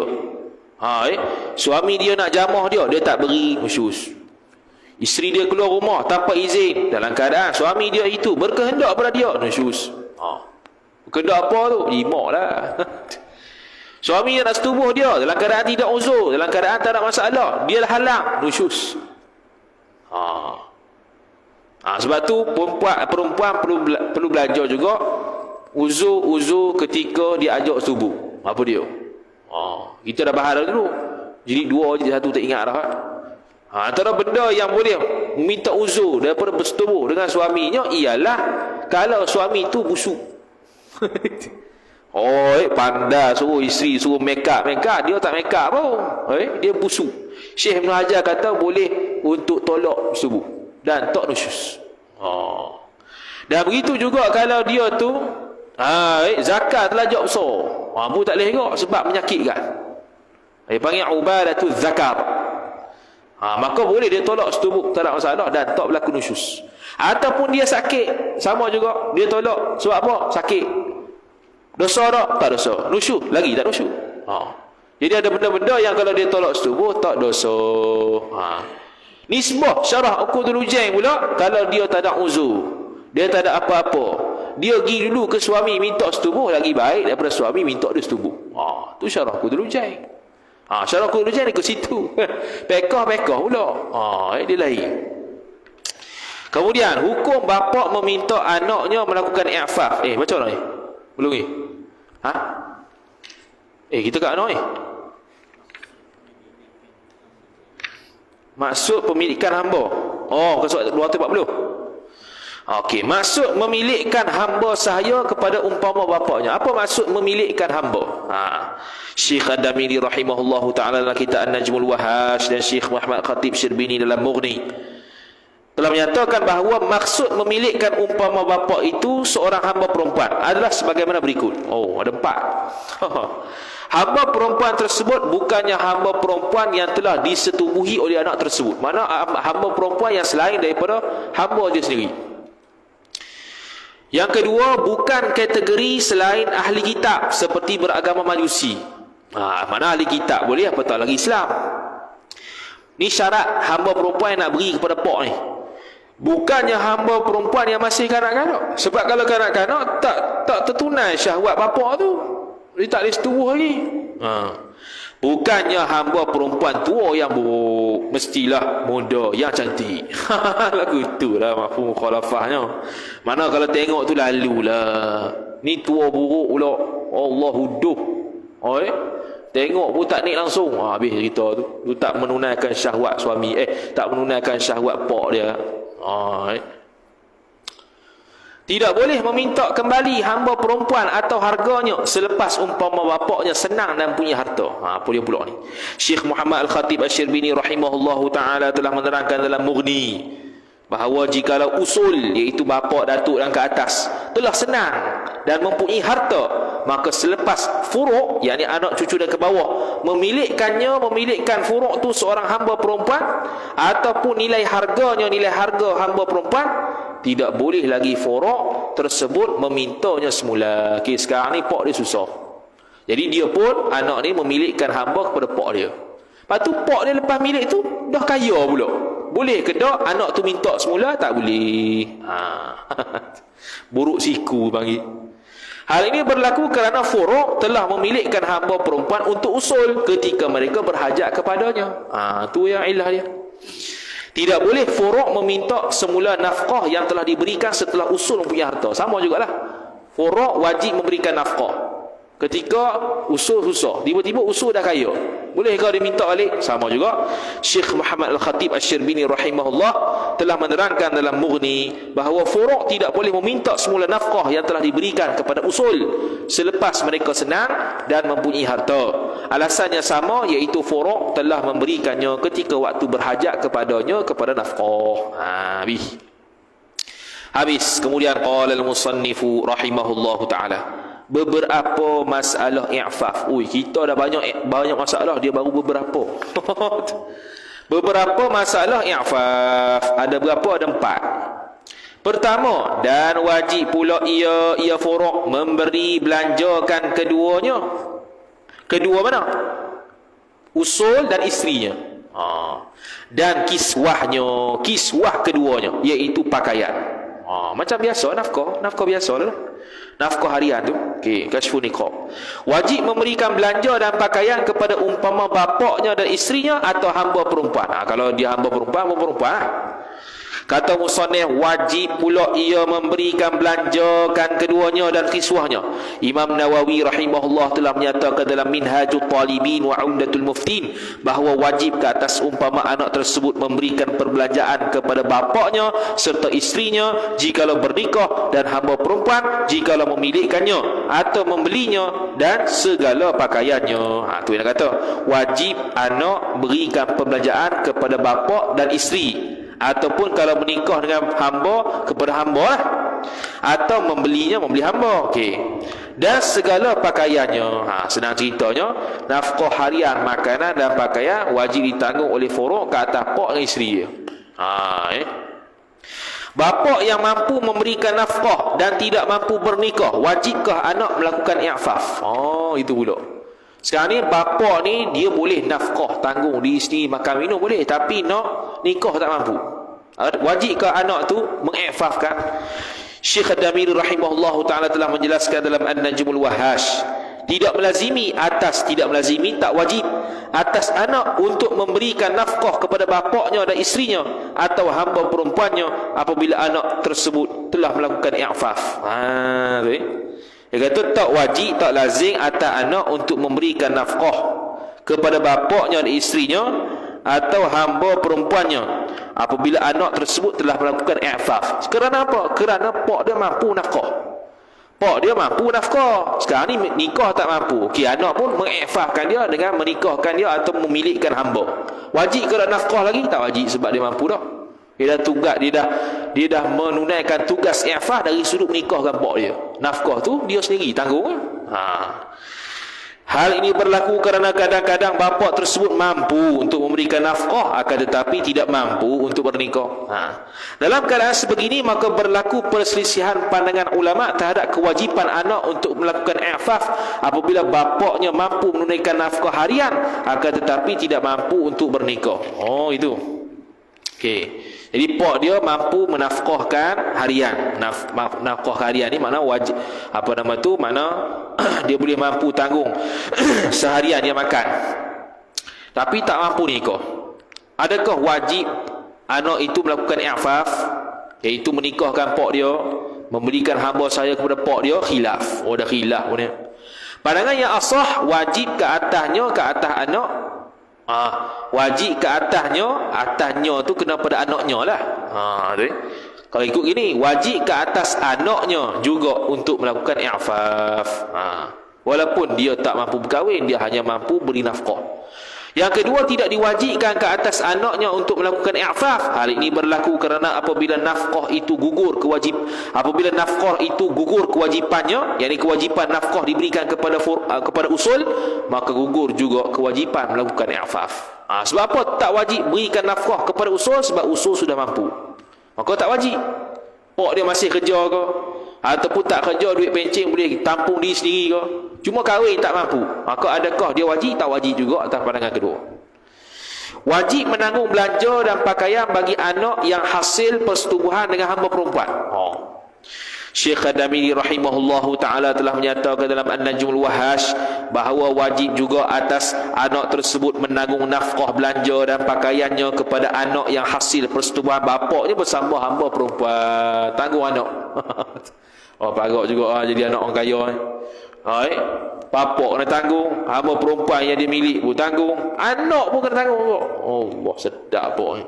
Suami dia nak jamah dia tak beri nusyus. Isteri dia keluar rumah tanpa izin dalam keadaan suami dia itu berkehendak pada dia, nusyus. Berkehendak apa tu? Jimak lah. Suami yang nak setubuh dia dalam keadaan tidak uzur, dalam keadaan tak ada masalah, dia halang, nusyus. Sebab tu perempuan perlu belajar juga uzur ketika dia ajak setubuh. Apa dia? Kita dah bahas dulu. Jadi dua je, satu tak ingat dah. Antara benda yang boleh meminta uzur daripada bersetubuh dengan suaminya ialah kalau suami tu busuk. Pandai suruh isteri suruh make up, dia tak make up pun. Dia busuk. Syekh Ibn Hajar kata boleh untuk tolak subuh dan tak nusyus. Dan begitu juga kalau dia tu zakat telah jauh besar, pun tak boleh juga sebab menyakitkan. Dia panggil ubadatul zakat. Maka boleh dia tolak setubuh, tak ada masalah dan tak berlaku nusyus. Ataupun dia sakit, sama juga dia tolak sebab apa? Sakit. Dosa tak dosa. Nusyus lagi tak nusyus. Jadi ada benda-benda yang kalau dia tolak setubuh tak dosa. Nisbah syarah uqudul ujain pula, kalau dia tak ada uzur, dia tak ada apa-apa, dia pergi dulu ke suami minta setubuh, lagi baik daripada suami minta dia setubuh. Tu syarah uqudul ujain. Syarah uqudul ujain ke situ. Pekah pula. Dia lain. Kemudian hukum bapa meminta anaknya melakukan i'faf. Baca orang ni. Belum ni. Kita kat mana ni? Maksud pemilikan hamba. Ke surat 240. Okey, maksud memilikkan hamba sahaya kepada umpama bapaknya. Apa maksud memilikkan hamba? Syekh Ad-Damiri rahimahullahu ta'ala dalam kitab An-Najmul Wahash dan Syekh Muhammad Khatib Syirbini dalam Mughni telah menyatakan bahawa maksud memilikkan umpama bapa itu seorang hamba perempuan adalah sebagaimana berikut. Ada 4. Hamba perempuan tersebut bukannya hamba perempuan yang telah disetubuhi oleh anak tersebut. Mana hamba perempuan yang selain daripada hamba dia sendiri. Yang kedua, bukan kategori selain ahli kitab seperti beragama Majusi. Mana ahli kitab boleh, apa tak lagi Islam. Ni syarat hamba perempuan yang nak beri kepada pak ni. Bukannya hamba perempuan yang masih kanak-kanak. Sebab kalau kanak-kanak tak tertunai syahwat bapak tu, dia tak boleh setubuh lagi. Bukannya hamba perempuan tua yang buruk, mestilah muda yang cantik. Lagu itulah mafhum mukhalafahnya. Mana kalau tengok tu lalulah. Ni tua buruk pula. Allah huduh. Tengok pun tak naik langsung. Habis cerita tu. Tu tak menunaikan syahwat suami. Tak menunaikan syahwat pak dia. Tidak boleh meminta kembali hamba perempuan atau harganya selepas umpama bapaknya senang dan punya harta. Apa dia pula ni? Syekh Muhammad Al-Khatib Asy-Syirbini rahimahullahu ta'ala telah menerangkan dalam Mughni bahawa jikalau usul, iaitu bapa, datuk dan ke atas, telah senang dan mempunyai harta, maka selepas furuk, yakni anak cucu dan ke bawah, memilihkan furuk tu seorang hamba perempuan ataupun nilai harganya, nilai harga hamba perempuan, tidak boleh lagi furuk tersebut memintanya semula. Okey, sekarang ni pak dia susah. Jadi dia pun, anak ni memilikkan hamba kepada pak dia. Lepas tu pak dia lepas milik tu dah kaya pula. Boleh ke tak anak tu minta semula? Tak boleh. Buruk siku panggil. Hal ini berlaku kerana furuk telah memilikkan hamba perempuan untuk usul ketika mereka berhajat kepadanya. Tu yang ilah dia. Tidak boleh furuk meminta semula nafkah yang telah diberikan setelah usul mempunyai harta. Sama jugalah. Furuk wajib memberikan nafkah. Ketika usul susah, tiba-tiba usul dah kaya. Boleh kau diminta balik? Sama juga. Syekh Muhammad Al-Khatib Asy-Syirbini rahimahullah telah menerangkan dalam Mughni bahawa furuk tidak boleh meminta semula nafkah yang telah diberikan kepada usul selepas mereka senang dan mempunyai harta. Alasannya sama, iaitu furuk telah memberikannya ketika waktu berhajat kepadanya kepada nafkah. Habis. Kemudian qala al-musannifu rahimahullahu taala, beberapa masalah i'faf. Kita dah banyak masalah, dia baru beberapa. Beberapa masalah i'faf. Ada berapa? Ada 4. Pertama, dan wajib pula ia furuk memberi belanjakan keduanya. Kedua mana? Usul dan isterinya. Dan kiswah keduanya, iaitu pakaian. Macam biasa nafkah biasa lah. Nafkah harian tu. Okey, kashfun niqab. Wajib memberikan belanja dan pakaian kepada umpama bapaknya dan isterinya atau hamba perempuan. Kalau dia hamba perempuan. Kata musannif, wajib pula ia memberikan belanjakan keduanya dan kiswahnya. Imam Nawawi rahimahullah telah menyatakan dalam Minhajul Talibin wa Umdatul Muftin bahawa wajib ke atas umpama anak tersebut memberikan perbelanjaan kepada bapaknya serta isterinya jikalau bernikah, dan hamba perempuan jikalau memilikannya atau membelinya, dan segala pakaiannya. Tu yang kata wajib anak berikan perbelanjaan kepada bapa dan isteri, ataupun kalau menikah dengan hamba kepada hamba lah, atau membeli hamba. Okey. Dan segala pakaiannya. Senang ceritanya, nafkah harian, makanan dan pakaian wajib ditanggung oleh furuk ke atas pak dan isteri dia. Bapa yang mampu memberikan nafkah dan tidak mampu bernikah, wajibkah anak melakukan i'faf? Itu pula. Sekarang ni bapa ni dia boleh nafkah tanggung diri sendiri, makan minum boleh, tapi nak nikah tak mampu. Wajibkah anak tu meng'ifafkan? Syekh Ad-Damiri rahimahullahu taala telah menjelaskan dalam An-Najmul Wahash, tidak melazimi, tak wajib atas anak untuk memberikan nafkah kepada bapaknya dan isterinya atau hamba perempuannya apabila anak tersebut telah melakukan i'faf. Dia kata tak wajib, tak lazim atas anak untuk memberikan nafkah kepada bapaknya dan isterinya atau hamba perempuannya apabila anak tersebut telah melakukan i'faf. Kerana apa? Kerana pak dia mampu nafkah. Pak dia mampu nafkah. Sekarang ni nikah tak mampu. Okey, anak pun meng'ifafkan dia dengan menikahkan dia atau memilikkan hamba. Wajib ke nafkah lagi? Tak wajib, sebab dia mampu dah. Dia dah menunaikan tugas i'faf dari sudut menikahkan pak dia. Nafkah tu dia sendiri tanggung. Hal ini berlaku kerana kadang-kadang bapa tersebut mampu untuk memberikan nafkah akan tetapi tidak mampu untuk bernikah. Dalam keadaan sebegini maka berlaku perselisihan pandangan ulama terhadap kewajipan anak untuk melakukan i'faf apabila bapaknya mampu menunaikan nafkah harian akan tetapi tidak mampu untuk bernikah. Itu. Okey. Jadi pak dia mampu menafkahkan harian. Nafkah harian ni makna wajib, makna dia boleh mampu tanggung seharian dia makan. Tapi tak mampu nikah. Adakah wajib anak itu melakukan i'faf, iaitu menikahkan pak dia, memberikan hamba saya kepada pak dia? Khilaf. Dah khilaf pun. Pandangan yang asah, wajib ke atasnya, ke atas anak. Wajib ke atasnya tu kena pada anaknya lah. Kalau ikut gini, wajib ke atas anaknya juga untuk melakukan i'faf. Walaupun dia tak mampu berkahwin, dia hanya mampu beri nafkah. Yang kedua, tidak diwajibkan ke atas anaknya untuk melakukan i'faf. Hal ini berlaku kerana apabila nafkah itu gugur kewajipannya, yakni kewajipan nafkah diberikan kepada usul, maka gugur juga kewajipan melakukan i'faf. Sebab apa tak wajib berikan nafkah kepada usul? Sebab usul sudah mampu, maka tak wajib. Pak dia masih kerja ke, ataupun tak kerja, duit pencen boleh tampung diri sendiri ke, cuma kahwin tak mampu, maka adakah dia wajib? Tak wajib juga atas pandangan kedua. Wajib menanggung belanja dan pakaian bagi anak yang hasil persetubuhan dengan hamba perempuan. Syekh Ad-Damiri rahimahullahu ta'ala telah menyatakan dalam An-Najmul Wahash bahawa wajib juga atas anak tersebut menanggung nafkah belanja dan pakaiannya kepada anak yang hasil persetubuhan bapaknya bersama hamba perempuan. Tanggung anak. Parah juga jadi anak orang kaya. Bapak kena tanggung, hamba perempuan yang dia milik pun tanggung, anak pun kena tanggung. Allah, sedap pun.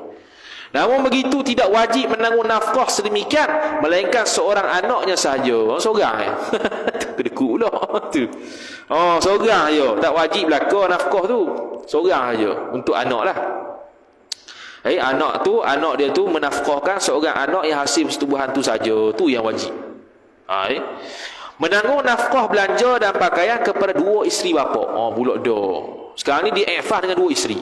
Namun begitu tidak wajib menanggung nafkah sedemikian, melainkan seorang anaknya sahaja. Seorang kedekut pula tu. Seorang je, tak wajib belaka nafkah tu. Seorang saja untuk anak lah. Anak dia tu menafkahkan seorang anak yang hasil persetubuhan tu saja, tu yang wajib. Menanggung nafkah belanja dan pakaian kepada dua isteri bapa. Pula dah. Sekarang ni dia i'fah dengan dua isteri.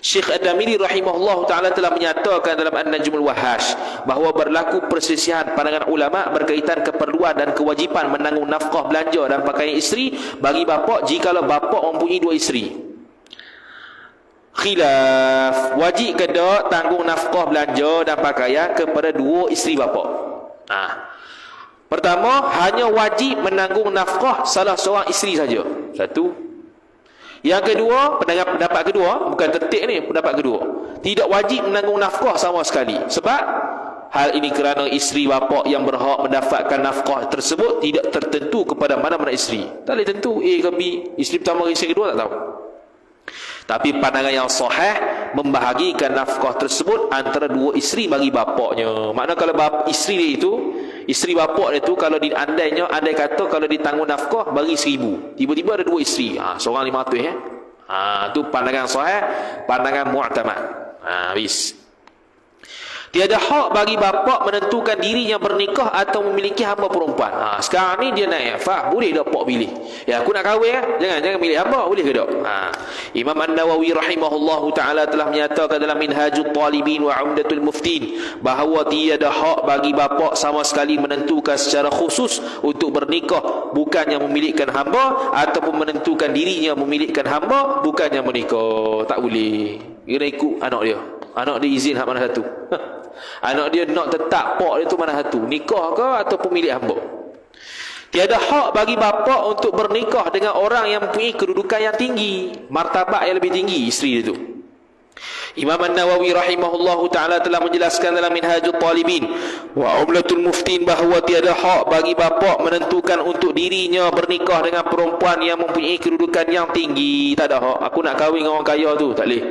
Syekh Ad-Damiri rahimahullah ta'ala telah menyatakan dalam An-Najmul Wahash bahawa berlaku perselisihan pandangan ulama berkaitan keperluan dan kewajipan menanggung nafkah belanja dan pakaian isteri bagi bapa jikalau bapa mempunyai dua isteri. Khilaf, wajib ke tak tanggung nafkah belanja dan pakaian kepada dua isteri bapa? Pertama, hanya wajib menanggung nafkah salah seorang isteri saja. Satu. Yang kedua, pendapat kedua, bukan tertik ni, pendapat kedua, tidak wajib menanggung nafkah sama sekali. Sebab hal ini kerana isteri bapa yang berhak mendapatkan nafkah tersebut tidak tertentu kepada mana-mana isteri. Tak boleh tentu A ke B, isteri pertama ke isteri kedua tak tahu. Tapi pandangan yang sahih membahagikan nafkah tersebut antara dua isteri bagi bapaknya. Maknanya kalau isteri dia itu, isteri bapak dia tu, kalau andai kata kalau ditanggung nafkah bagi 1,000, tiba-tiba ada dua isteri, seorang 500 tu pandangan sahih, pandangan mu'tamad. Habis. Tiada hak bagi bapa menentukan dirinya bernikah atau memiliki hamba perempuan. Sekarang ni dia nak i'fah, boleh tak pak pilih? Ya, aku nak kahwin jangan pilih hamba, boleh ke tak? Imam An-Nawawi rahimahullahu ta'ala telah menyatakan dalam Minhajul Talibin wa Umdatul Muftin bahawa tiada hak bagi bapa sama sekali menentukan secara khusus untuk bernikah bukannya memilihkan hamba, ataupun menentukan dirinya memilihkan hamba bukannya menikah. Tak boleh. Kena ikut anak dia. Anak dia izin hak mana satu? Anak dia nak tetap pak dia tu mana satu? Nikah ke ataupun milik hamba? Tiada hak bagi bapa untuk bernikah dengan orang yang mempunyai kedudukan yang tinggi, martabat yang lebih tinggi isteri dia tu. Imam An-Nawawi rahimahullahu ta'ala telah menjelaskan dalam Minhajul Talibin wa Umdatul Muftin bahawa tiada hak bagi bapa menentukan untuk dirinya bernikah dengan perempuan yang mempunyai kedudukan yang tinggi. Tak ada hak. Aku nak kahwin dengan orang kaya tu, tak boleh.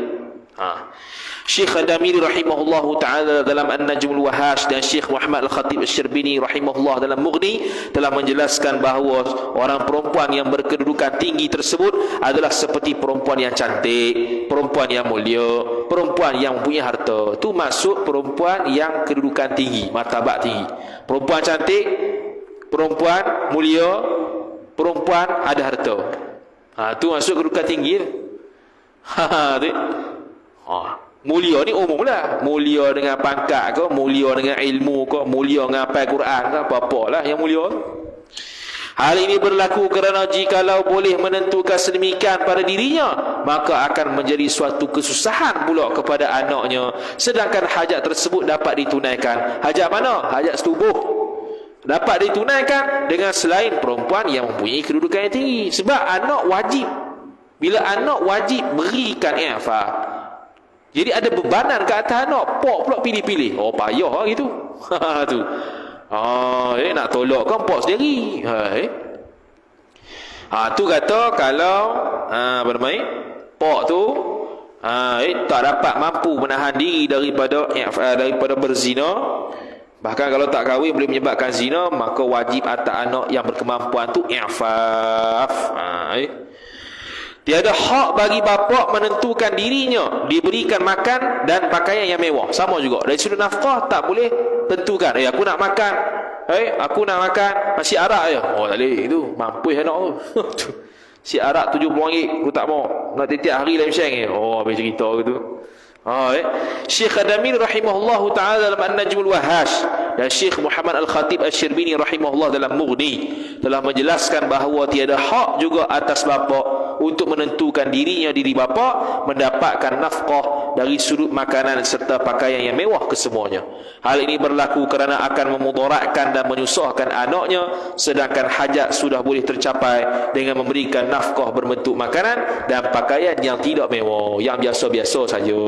Syekh Ad-Damiri rahimahullahu ta'ala dalam An-Najmul Wahash dan Syekh Muhammad Al-Khatib Asy-Syarbini rahimahullah dalam Mughni telah menjelaskan bahawa orang perempuan yang berkedudukan tinggi tersebut adalah seperti perempuan yang cantik, perempuan yang mulia, perempuan yang mempunyai harta. Tu maksud perempuan yang kedudukan tinggi, martabat tinggi. Perempuan cantik, perempuan mulia, perempuan ada harta. Tu maksud kedudukan tinggi. Mulia ni umum lah. Mulia dengan pangkat ke, mulia dengan ilmu ke, mulia dengan hafal Quran ke, apa-apa lah yang mulia. Hal ini berlaku kerana jikalau boleh menentukan sedemikian pada dirinya, maka akan menjadi suatu kesusahan pula kepada anaknya, sedangkan hajat tersebut dapat ditunaikan. Hajat mana? Hajat setubuh dapat ditunaikan dengan selain perempuan yang mempunyai kedudukan yang tinggi. Sebab anak wajib, bila anak wajib berikan i'fah, jadi ada bebanan ke atas anak. Pak pula pilih-pilih. Payah lah gitu. Tu. Nak tolak kan pak sendiri. Tu kata kalau pak tu tak dapat mampu menahan diri daripada berzina, bahkan kalau tak kahwin boleh menyebabkan zina, maka wajib atas anak yang berkemampuan tu i'faf. Tiada hak bagi bapa menentukan dirinya diberikan makan dan pakaian yang mewah. Sama juga dari sudut nafkah tak boleh tentukan. Aku nak makan. Aku nak makan nasi arak je. Tak boleh itu. Mampu anak tu. Si arak RM70 aku tak mau. Nak tiap hari lain syeng. Habis cerita gitu. Syekh Ad-Damiri rahimahullahu ta'ala dalam An-Najmul Wahash Dan Syekh Muhammad Al-Khatib Asy-Syirbini rahimahullah dalam Mughni telah menjelaskan bahawa tiada hak juga atas bapa untuk menentukan diri bapa mendapatkan nafkah dari sudut makanan serta pakaian yang mewah kesemuanya. Hal ini berlaku kerana akan memudaratkan dan menyusahkan anaknya, sedangkan hajat sudah boleh tercapai dengan memberikan nafkah berbentuk makanan dan pakaian yang tidak mewah, yang biasa-biasa saja.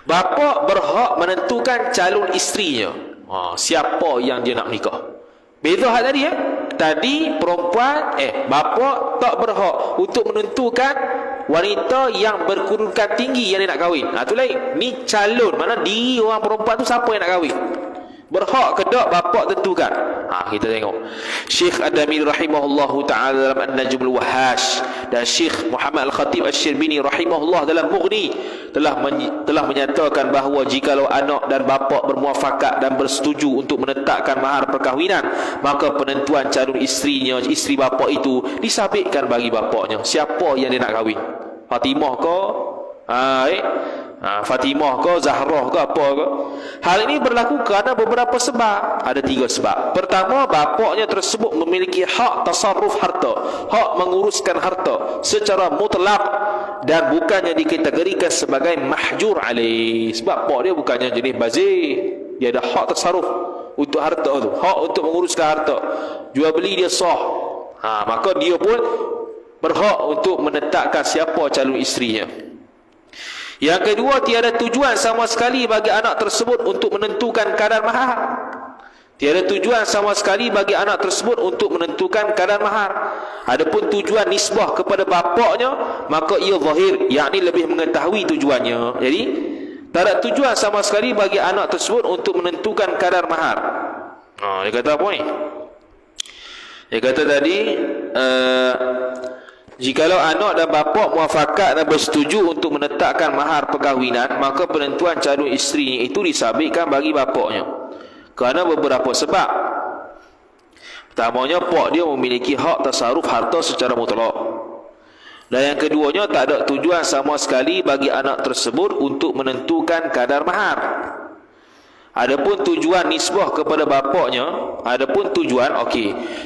Bapa berhak menentukan calon isterinya. Siapa yang dia nak menikah. Beza hal tadi ya. Tadi perempuan bapa tak berhak untuk menentukan wanita yang berkedudukan tinggi yang dia nak kahwin. Tu lain. Ni calon, mana diri orang perempuan tu siapa yang nak kahwin. Berhak ke tak bapa tentukan. Kita tengok Syekh Ad-Damili rahimahullahu ta'ala dalam An-Najmul Wahash dan Syekh Muhammad Al-Khatib Asy-Syirbini rahimahullah dalam Mughni telah menyatakan bahawa jikalau anak dan bapa bermuafakat dan bersetuju untuk menetapkan mahar perkahwinan, maka penentuan calon isterinya, isteri bapa itu disabitkan bagi bapaknya. Siapa yang dia nak kahwin? Fatimah ke? Fatimah ke, Zahrah ke, apa ke. Hal ini berlaku kerana beberapa sebab. Ada 3 sebab. Pertama, bapaknya tersebut memiliki hak tasarruf harta, hak menguruskan harta secara mutlak dan bukannya dikategorikan sebagai mahjur alaih. Sebab pak dia bukannya jenis bazir, dia ada hak tasarruf untuk harta tu, hak untuk menguruskan harta. Jual beli dia sah. Maka dia pun berhak untuk menetapkan siapa calon isterinya. Yang kedua, tiada tujuan sama sekali bagi anak tersebut untuk menentukan kadar mahar. Tiada tujuan sama sekali bagi anak tersebut untuk menentukan kadar mahar. Adapun tujuan nisbah kepada bapaknya, maka ia zahir, yakni lebih mengetahui tujuannya. Jadi, tak ada tujuan sama sekali bagi anak tersebut untuk menentukan kadar mahar. Dia kata apa ni? Dia kata tadi, jikalau anak dan bapa muafakat dan bersetuju untuk menetapkan mahar perkahwinan, maka penentuan calon isterinya itu disabitkan bagi bapaknya. Kerana beberapa sebab. Pertamanya, pak dia memiliki hak tasarruf harta secara mutlak. Dan yang keduanya, tak ada tujuan sama sekali bagi anak tersebut untuk menentukan kadar mahar. Adapun tujuan nisbah kepada bapaknya,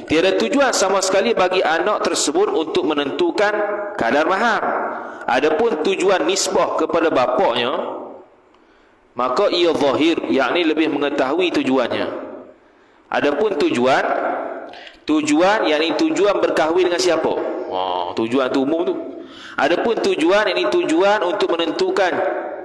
tiada tujuan sama sekali bagi anak tersebut untuk menentukan kadar mahar. Adapun tujuan nisbah kepada bapaknya, maka ia zahir, yakni lebih mengetahui tujuannya. Adapun tujuan yakni tujuan berkahwin dengan siapa? Tujuan tu umum tu. Adapun tujuan yakni tujuan untuk menentukan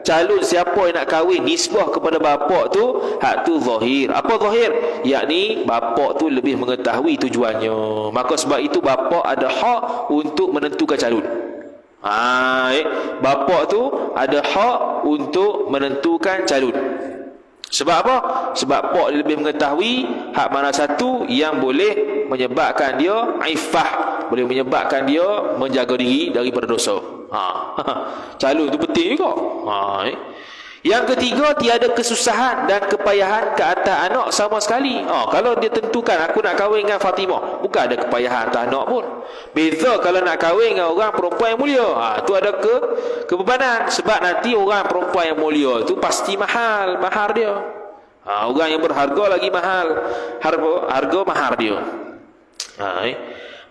calon siapa yang nak kahwin, nisbah kepada bapak tu, hak tu zahir. Apa zahir? Yakni bapak tu lebih mengetahui tujuannya. Maka sebab itu bapak ada hak untuk menentukan calon. Bapak tu ada hak untuk menentukan calon. Sebab apa? Sebab pak dia lebih mengetahui hak mana satu yang boleh menyebabkan dia ifah, boleh menyebabkan dia menjaga diri daripada dosa. Calon tu penting juga. Yang ketiga, tiada kesusahan dan kepayahan ke atas anak sama sekali. Kalau dia tentukan aku nak kahwin dengan Fatimah, bukan ada kepayahan atas anak pun. Beza kalau nak kahwin dengan orang perempuan yang mulia. Tu ada kebebanan. Sebab nanti orang perempuan yang mulia tu pasti mahal dia. Orang yang berharga lagi mahal harga mahar dia.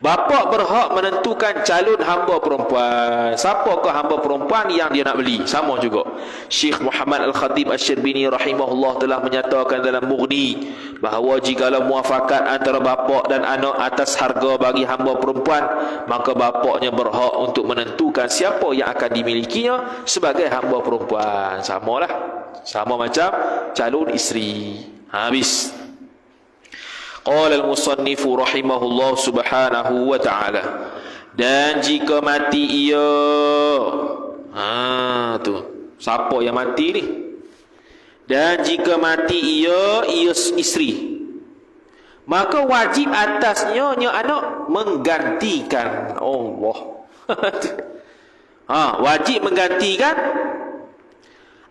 Bapa berhak menentukan calon hamba perempuan. Siapakah hamba perempuan yang dia nak beli? Sama juga. Syekh Muhammad Al-Khatib Asy-Syirbini rahimahullah telah menyatakan dalam Mughni bahawa jikalau muafakat antara bapa dan anak atas harga bagi hamba perempuan, maka bapaknya berhak untuk menentukan siapa yang akan dimilikinya sebagai hamba perempuan. Samalah. Sama macam calon isteri. Habis. Qala al-musannifu rahimahullah subhanahu wa ta'ala, dan jika mati ia, tu siapa yang mati ni? Dan jika mati ia isteri, maka wajib atasnya anak menggantikan Allah. Wajib menggantikan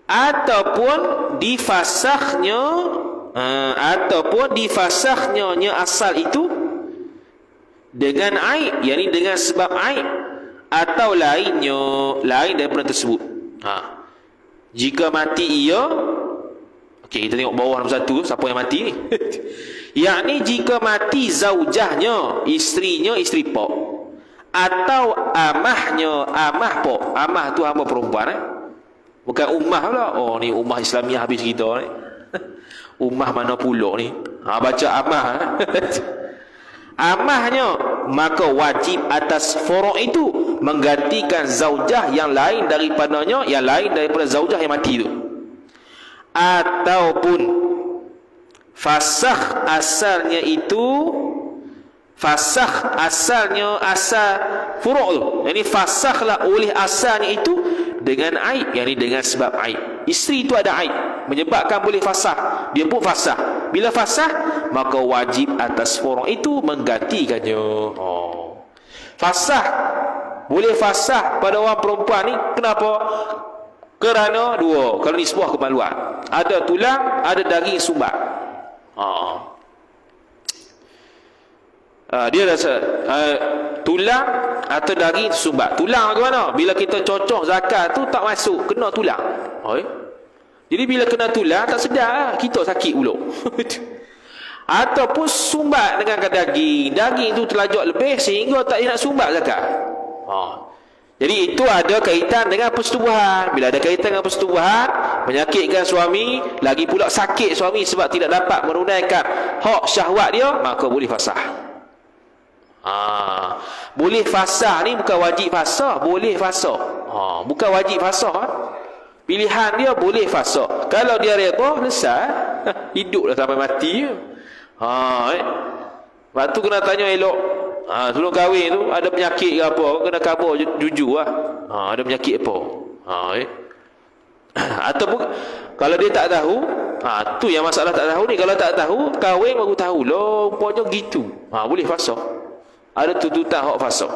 ataupun difasahnya asal itu dengan aib, yakni dengan sebab aib atau lain daripada tersebut. Jika mati ia, Okey, kita tengok bawah nombor 1, siapa yang mati ni? Yakni jika mati zaujahnya, isterinya, isteri pok, atau amahnya, amah pok. Amah tu hamba perempuan bukan ummah pula. Oh, ni ummah Islamiah habis kita ni. Ummah mana pula ni? Baca amah. Amahnya, maka wajib atas furu' itu menggantikan zaujah yang lain daripadanya, yang lain daripada zaujah yang mati tu. Ataupun fasakh asalnya itu, fasakh asalnya, asal furu' tu, yang ni fasakhlah oleh asalnya itu dengan aib, yang ni dengan sebab aib. Isteri itu ada aib menyebabkan boleh fasakh, dia pun fasakh. Bila fasakh, maka wajib atas furu' itu menggantikannya. Fasakh, boleh fasakh pada orang perempuan ni kenapa? Kerana dua, kalau ni sebuah kemaluan, ada tulang, ada daging sumbat. Dia rasa tulang atau daging sumbat. Tulang ke mana? Bila kita cocok zakat tu tak masuk, kena tulang. Jadi bila kena tulang tak sedar, kita sakit pula. Ataupun sumbat dengan daging. Daging tu terlajak lebih sehingga tak nak sumbat zakat. Jadi itu ada kaitan dengan persetubuhan. Bila ada kaitan dengan persetubuhan, menyakitkan suami, lagi pula sakit suami sebab tidak dapat menunaikan hak syahwat dia, maka boleh fasah. Boleh fasah ni bukan wajib fasah, boleh fasah. Bukan wajib fasah. Pilihan dia boleh fasah. Kalau dia redha, selesai. Hiduplah sampai mati. Lepas tu kena tanya elok. Sebelum kahwin tu ada penyakit ke apa, kena khabar jujur lah. Ada penyakit apa. Ataupun kalau dia tak tahu, tu yang masalah tak tahu ni. Kalau tak tahu, kahwin baru tahu lah, rupanya gitu. Boleh fasah. Ada tuntutan hak fasah.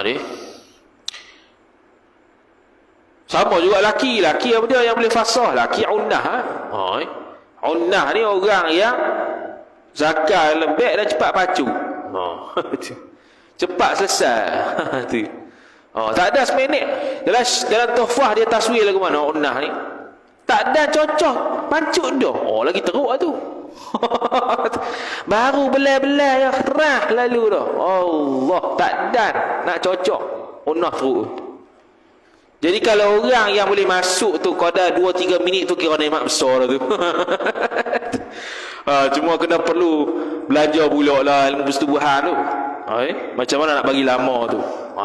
Ni sama juga laki apa dia yang boleh fasah? Laki unnah. Unnah ni orang yang zakat lembek dan cepat pacu. Cepat selesai. Tak ada seminit. Dalam tuhfah dia taswir lagu mana unnah ni. Tak ada cocok, pancuk dah. Lagi teruk lah tu. Baru belai-belai yang kerah lalu dah. Allah, tak dan nak cocok. Unnah teruk. Jadi kalau orang yang boleh masuk tu qadar 2-3 minit tu kira nikmat besar lah tu. Cuma kena perlu belajar pula lah ilmu persetubuhan tu. Macam mana nak bagi lama tu.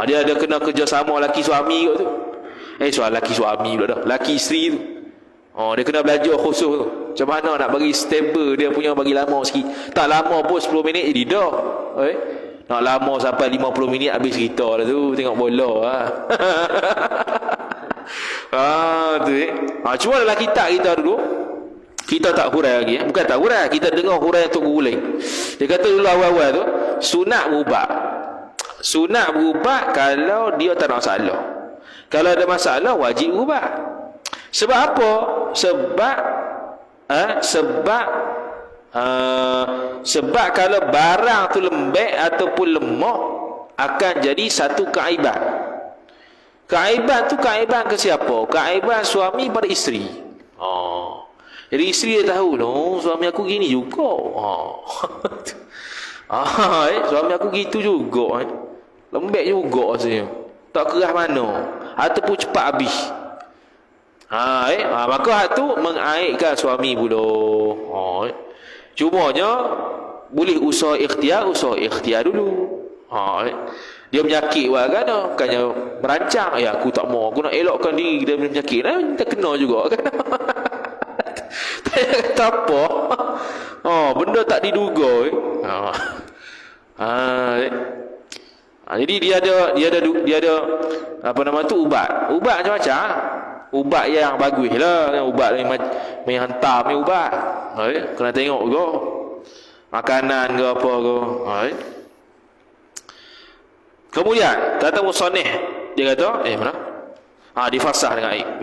Dia ada kena kerjasama laki suami kot tu. Soal laki suami pula dah, laki isteri tu. Dia kena belajar khusus tu. Macam mana nak bagi stable dia punya, bagi lama sikit. Tak lama pun 10 minit jadi dah. Nak lama sampai 50 minit habis cerita lah tu. Tengok bola lah. Tu cuma dalam kitab kita dulu, kita tak hurai lagi. Bukan tak hurai, kita dengar hurai Tok Guling. Dia kata dulu awal-awal tu, sunat berubat. Sunat berubat kalau dia tak ada masalah. Kalau ada masalah, wajib berubat. Sebab apa? Sebab kalau barang tu lembek ataupun lemah, akan jadi satu keaiban. Keaiban tu keaiban ke siapa? Keaiban suami pada isteri. Jadi isteri dia tahu, suami aku gini juga. Suami aku gitu juga. Lembek juga rasanya. Tak kerah mana. Ataupun cepat habis. Maka hak tu mengaibkan suami pula. Cumanya boleh usaha ikhtiar dulu. Dia menyakit kan, bukannya merancang. Aku tak mau, aku nak elokkan diri dia menyakit. Kita kena juga kan. Tak kata apa. Benda tak diduga. Jadi dia ada apa nama tu, ubat macam-macam. Ubat yang bagus lah, ubat yang hantar ni ubat. Kena tengok juga makanan ke apa ke. Kemudian kata musannif, dia kata mana? Difasah dengan aib.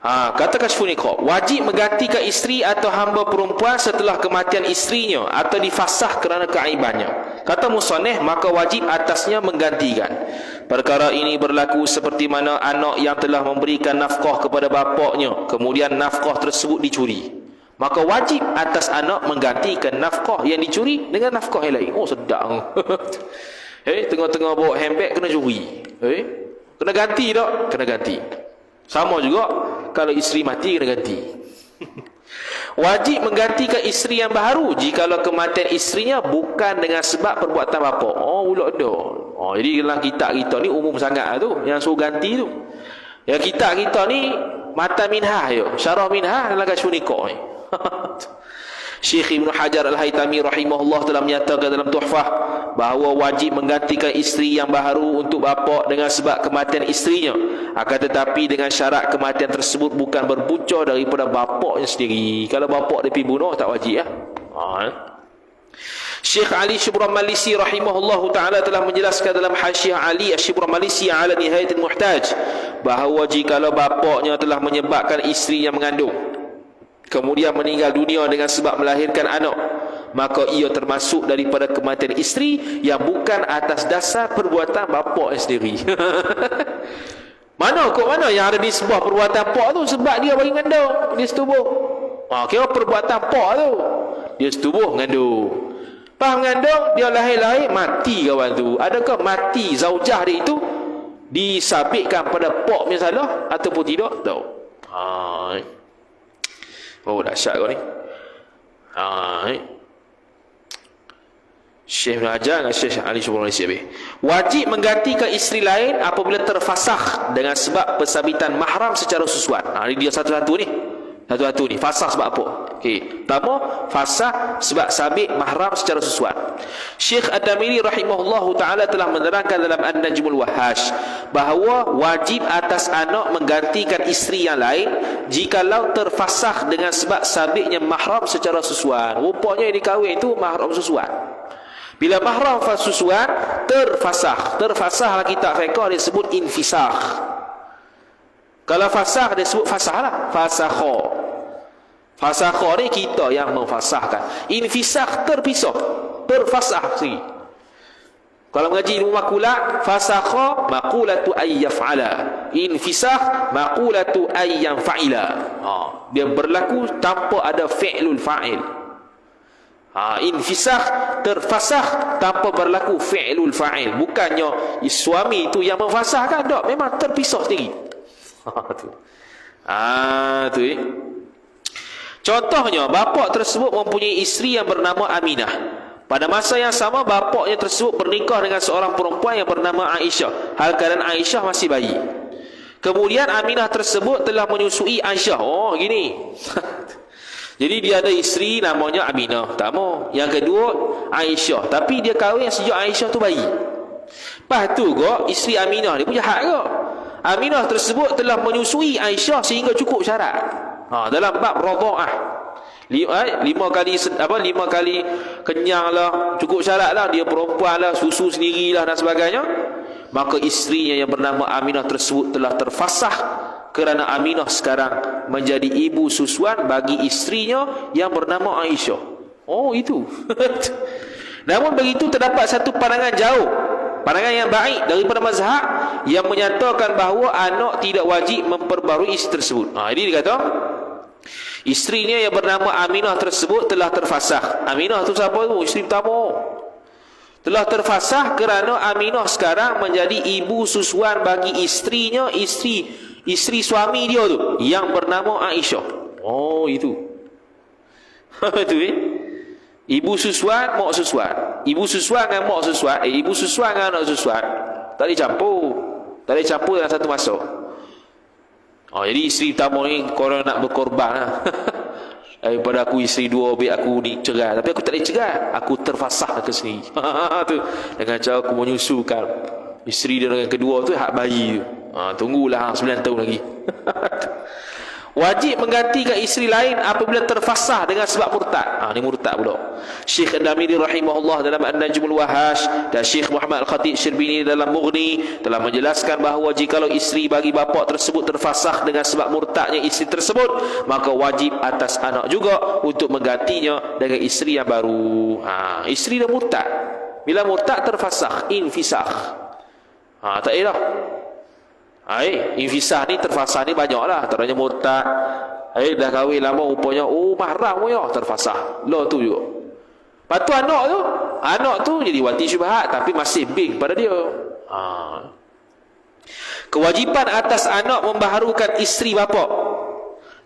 Kata Kashful Niqab, wajib menggantikan isteri atau hamba perempuan setelah kematian isterinya atau difasah kerana keaibannya. Kata musannif, maka wajib atasnya menggantikan. Perkara ini berlaku seperti mana anak yang telah memberikan nafkah kepada bapaknya, kemudian nafkah tersebut dicuri. Maka wajib atas anak menggantikan nafkah yang dicuri dengan nafkah yang lain. Oh, sedap. Tengah-tengah bawa handbag kena curi. Kena ganti tak? Kena ganti. Sama juga kalau isteri mati kena ganti. Wajib menggantikan isteri yang baru jikalau kematian isterinya bukan dengan sebab perbuatan bapa. Oh, pula ada. Oh, jadi dalam kitab kita ni umum sangat tu yang suruh ganti tu. Ya, kitab kita ni mata minhah yo, syarah minhah dalam kasus nikah ni. Syekh Ibn Hajar Al-Haytami rahimahullah telah menyatakan dalam Tuhfah bahawa wajib menggantikan isteri yang baru untuk bapa dengan sebab kematian isterinya, akan tetapi dengan syarat kematian tersebut bukan berpunca daripada bapaknya sendiri. Kalau bapak dia pergi bunuh tak wajib ya. Syekh Ali Shibran Malisi rahimahullahu ta'ala telah menjelaskan dalam Hasyiah Ali Shibran Malisi ala Nihayatul Muhtaj bahawa jikalau bapaknya telah menyebabkan isteri yang mengandung kemudian meninggal dunia dengan sebab melahirkan anak, maka ia termasuk daripada kematian isteri yang bukan atas dasar perbuatan bapa sendiri. Mana yang ada di sebuah perbuatan pak tu sebab dia bagi ngandung, dia setubuh. Kira perbuatan pak tu dia setubuh ngandung. Pas mengandung dia lahir mati kawan tu. Adakah mati zaujah dia itu disabitkan pada pak punya salah ataupun tidak? Tahu. Oh, dahsyat kau ni. Syekh Ibn Hajar dengan Syekh Ali Shibran Malisi habis. Wajib menggantikan isteri lain apabila terfasakh dengan sebab pensabitan mahram secara susuan. Ini dia satu-satu ni. Satu-satu ni. Fasakh sebab apa? Okey. Pertama, fasakh sebab sabit mahram secara susuan. Syekh Ad-Damiri rahimahullahu ta'ala telah menerangkan dalam An-Najmul Wahash bahawa wajib atas anak menggantikan isteri yang lain jikalau terfasakh dengan sebab sabitnya mahram secara susuan. Rupanya yang dikahwin itu mahram susuan. Bila mahram susuan, terfasakh. Terfasakh lah kitab fiqh disebut infisakh. Kalau fasakh dia sebut fasakh lah. Fasakha. Fasakha ni kita yang memfasahkan. Infisakh terpisah. Terfasakh sendiri. Kalau mengaji ilmu makulat, fasakha maqulatu ay yaf'ala. Infisakh maqulatu ay yanfa'ila. Dia berlaku tanpa ada fi'lul fa'il. Infisakh terfasakh tanpa berlaku fi'lul fa'il. Bukannya suami itu yang memfasahkan, tak, memang terpisah sendiri. Tu. Contohnya, bapak tersebut mempunyai isteri yang bernama Aminah. Pada masa yang sama, bapaknya tersebut bernikah dengan seorang perempuan yang bernama Aisyah, hal keadaan Aisyah masih bayi. Kemudian Aminah tersebut telah menyusui Aisyah. Oh, gini. Jadi dia ada isteri namanya Aminah. Pertama. Yang kedua, Aisyah. Tapi dia kahwin sejak Aisyah tu bayi. Lepas tu kok, isteri Aminah dia punya hak kok. Aminah tersebut telah menyusui Aisyah sehingga cukup syarat. Dalam bab radha'ah. 5 kali kenyang lah, cukup syarat lah, dia perempuan lah, susu sendirilah dan sebagainya. Maka isterinya yang bernama Aminah tersebut telah terfasah kerana Aminah sekarang menjadi ibu susuan bagi isterinya yang bernama Aisyah. Oh, itu. Namun begitu terdapat satu pandangan jauh, pandangan yang baik daripada mazhab yang menyatakan bahawa anak tidak wajib memperbarui isteri tersebut. Ini dia kata isterinya yang bernama Aminah tersebut telah terfasah. Aminah tu siapa tu? Isteri pertama. Telah terfasah kerana Aminah sekarang menjadi ibu susuan bagi isterinya, isteri suami dia tu yang bernama Aisyah. Oh, itu. Itu ibu susuan, mak susuan. Ibu susuan dengan mak susuan, ibu susuan dengan anak susuan. Tak boleh campur. Tak boleh campur dalam satu masa. Jadi isteri pertama ni korang nak berkorban lah. Daripada aku isteri dua, biar aku dicerai. Tapi aku tak boleh cerai. Aku terfasah ke sini. Tu. Dengan cara aku menyusukan. Isteri dia dengan kedua tu hak bayi tu. Tunggulah 9 tahun lagi. Wajib menggantikan isteri lain apabila terfasah dengan sebab murtad. Ni murtad pula. Syekh Ad-Damiri rahimahullah dalam An-Najmul Wahash dan Syekh Muhammad Al-Khatib Syrbini dalam Mughni telah menjelaskan bahawa jikalau isteri bagi bapa tersebut terfasah dengan sebab murtadnya isteri tersebut, maka wajib atas anak juga untuk menggantinya dengan isteri yang baru. Isteri dah murtad. Bila murtad terfasah, infisakh. Tak boleh dah. Infisah ni, terfasah ni banyak lah. Teranya murtad, dah kahwin lama rupanya mahram ya, terfasah. Law tu juga. Lepas tu anak tu jadi wati syubhat, tapi masih bing pada dia. Kewajipan atas anak membaharukan isteri bapa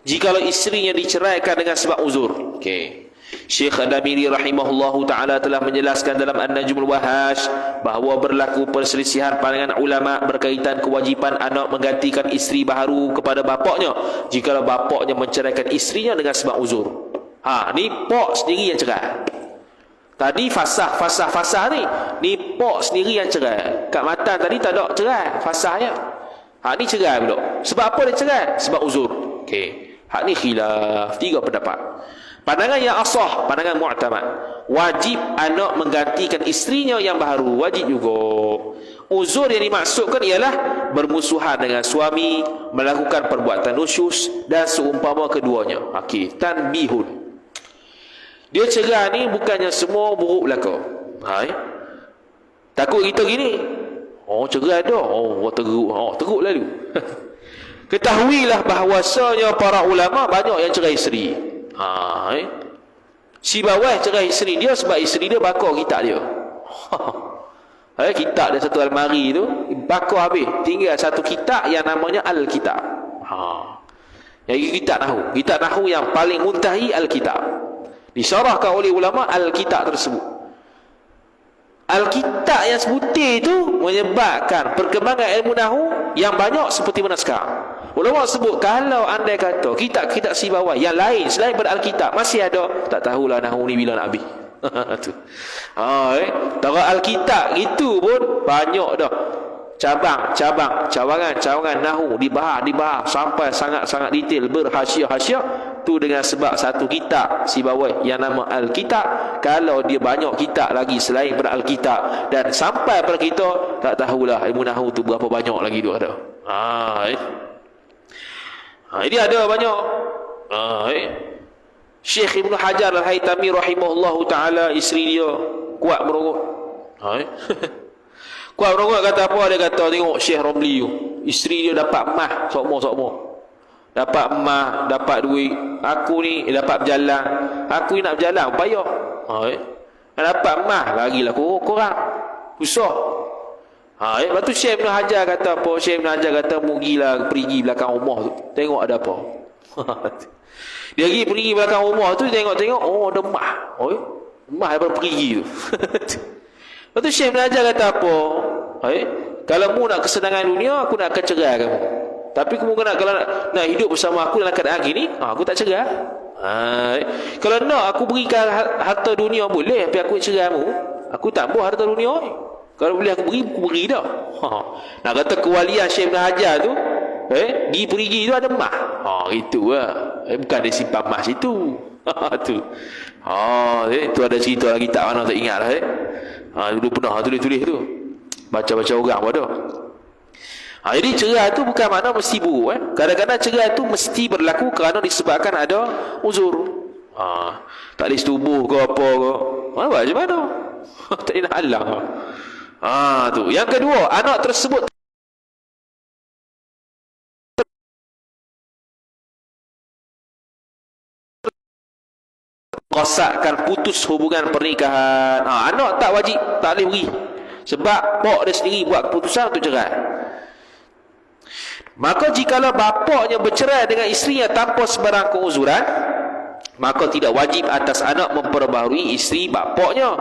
jikalau isterinya diceraikan dengan sebab uzur. Okey. Syekh Ad-Damiri rahimahullahu ta'ala telah menjelaskan dalam An-Najmul Wahash bahawa berlaku perselisihan pandangan ulama berkaitan kewajipan anak menggantikan isteri baharu kepada bapaknya jikalau bapaknya menceraikan isterinya dengan sebab uzur. Ni pak sendiri yang cerai. Tadi fasah ni pak sendiri yang cerai. Kak Matan tadi tak ada cerai, fasahnya. Ni cerai pula. Sebab apa dia cerai? Sebab uzur. Okey. Ni khilaf, 3 pendapat. Pandangan yang asah, pandangan mu'tamad, wajib anak menggantikan isterinya yang baharu, wajib juga. Uzur yang dimaksudkan ialah bermusuhan dengan suami, melakukan perbuatan nusyus dan seumpama keduanya. Okey, tanbihun. Dia cerai ni bukannya semua buruk belaka. Takut kita gini. Cerai dah. Teruk lalu. Ketahuilah bahawasanya para ulama banyak yang cerai isteri. Si bawah cerai isteri dia sebab isteri dia bakar kitab dia. Kitab dia satu almari tu bakar habis. Tinggal satu kitab yang namanya Al-Kitab. Yang kitab Nahu yang paling muntahi Al-Kitab. Disyarahkan oleh ulama Al-Kitab tersebut. Al-Kitab yang sebutir itu menyebabkan perkembangan ilmu Nahu yang banyak seperti mana sekarang. Ulama sebut kalau andai kata kitab-kitab si bawah yang lain selain pada Al-Kitab masih ada, tak tahulah Nahu ni bila nak habis. Tu. Tara Al-Kitab itu pun banyak dah. Cabangan Nahu dibahas sampai sangat-sangat detail, berhasiah-hasiah. Tu dengan sebab satu kitab si bawah yang nama Al-Kitab. Kalau dia banyak kitab lagi selain pada Al-Kitab dan sampai pada kita, tak tahulah ilmu Nahu tu berapa banyak lagi tu ada. Ini ada banyak. Syekh Ibn Hajar Al-Haytami rahimahullahu ta'ala, isteri dia kuat merongok. Kuat merongok kata apa? Dia kata tengok Syekh Romli tu, isteri dia dapat emas sokmo. Dapat emas, dapat duit. Aku ni dapat berjalan. Aku ni nak berjalan payah. Dapat emas lagilah korang. Susah. Lepas tu Syekh Ibn Hajar kata apa? Syekh Ibn Hajar kata pergi belakang rumah tu, tengok ada apa. Dia pergi belakang rumah tu, tengok-tengok, ada emas. Emas daripada pergi tu. Lepas tu Syekh Ibn Hajar kata apa? Kalau mu nak kesenangan dunia, aku nak akan cerai kamu. Tapi kemungkinan kalau nak hidup bersama aku dalam keadaan gini, aku tak cerai. Kalau nak aku berikan harta dunia boleh, tapi aku cerai kamu, aku tak buat harta dunia. Kalau boleh aku beri dah. Nak kata kewalian Syekh Ibn Hajar tu, pergi tu ada emas. Itu lah. Bukan dia simpan emas itu. Tu. Tu ada cerita lagi tak mana tak ingat lah. Dulu pernah tulis-tulis tu. Baca-baca orang pun ada. Jadi cerai tu bukan makna mesti buruk. Kadang-kadang cerai tu mesti berlaku kerana disebabkan ada uzur. Tak boleh setubuh ke apa ke. Macam mana? Tak boleh nak halang. Tu. Yang kedua, anak tersebut kosakkan putus hubungan pernikahan. Anak tak wajib, tak boleh beri. Sebab pak dia sendiri buat keputusan untuk cerai. Maka jikalau bapaknya bercerai dengan isterinya tanpa sebarang keuzuran, maka tidak wajib atas anak memperbaharui isteri bapaknya.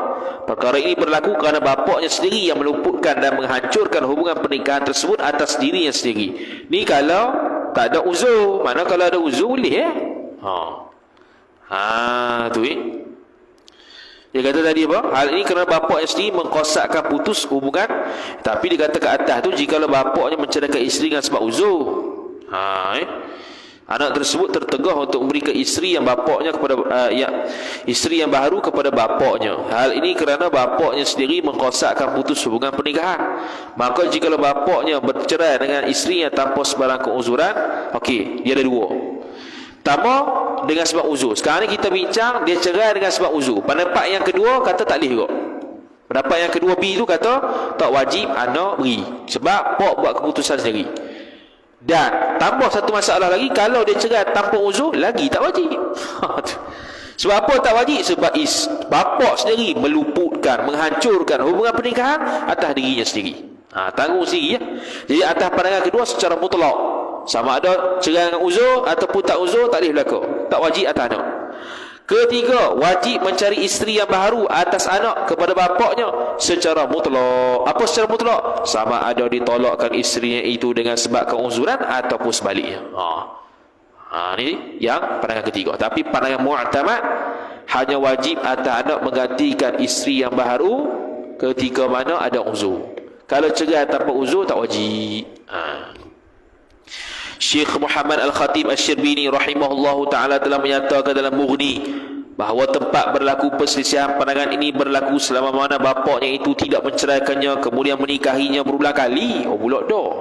Perkara ini berlaku kerana bapaknya sendiri yang meluputkan dan menghancurkan hubungan pernikahan tersebut atas dirinya sendiri. Ni kalau tak ada uzur. Mana kalau ada uzur boleh tu dia kata tadi apa? Hal ini kerana bapaknya sendiri mengkosakkan putus hubungan. Tapi dia kata ke atas tu, jikalau bapaknya menceraikan isteri dengan sebab uzur, anak tersebut tertegah untuk memberikan isteri yang bapaknya kepada isteri yang baru kepada bapaknya. Hal ini kerana bapaknya sendiri mengkosakkan putus hubungan pernikahan. Maka jikalau bapaknya bercerai dengan isterinya tanpa sebarang keuzuran, okey, dia ada dua. Pertama, dengan sebab uzur. Sekarang ni kita bincang dia cerai dengan sebab uzur. Pendapat yang kedua kata tak boleh juga. Pendapat yang kedua B tu kata tak wajib anak beri, sebab pak buat keputusan sendiri. Dan tambah satu masalah lagi, kalau dia cerai tanpa uzur lagi tak wajib. Sebab apa tak wajib? Sebab bapak sendiri meluputkan, menghancurkan hubungan pernikahan atas dirinya sendiri. Tanggung sendiri ya. Jadi atas pandangan kedua secara mutlak, sama ada cerai dengan uzur ataupun tak uzur, tak boleh berlaku, tak wajib atas anak. Ketiga, wajib mencari isteri yang baharu atas anak kepada bapaknya secara mutlak. Apa secara mutlak? Sama ada ditolakkan isterinya itu dengan sebab keuzuran ataupun sebaliknya. Ini yang pandangan ketiga. Tapi pandangan mu'tamad, hanya wajib atas anak menggantikan isteri yang baharu ketika mana ada uzur. Kalau cerai tanpa uzur tak wajib. Syekh Muhammad Al-Khatib Asy-Syirbini rahimahullahu ta'ala telah menyatakan dalam Mughni bahawa tempat berlaku perselisihan pandangan ini berlaku selama mana bapaknya itu tidak menceraikannya kemudian menikahinya berulang kali. Pulak dah.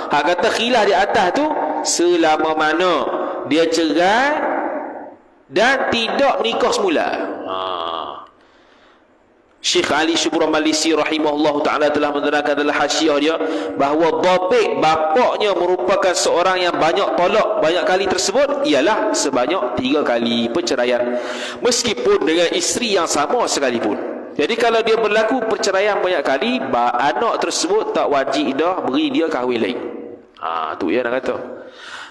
Hak kata khilaf di atas tu selama mana dia cerai dan tidak menikah semula. Syekh Ali Syukur Malisi rahimahullah ta'ala telah menerangkan dalam hasyiah dia bahawa dhabit bapaknya merupakan seorang yang banyak tolak banyak kali tersebut ialah sebanyak 3 kali perceraian, meskipun dengan isteri yang sama sekalipun. Jadi kalau dia berlaku perceraian banyak kali, anak tersebut tak wajib dah beri dia kahwin lain. Tu ya nak kata.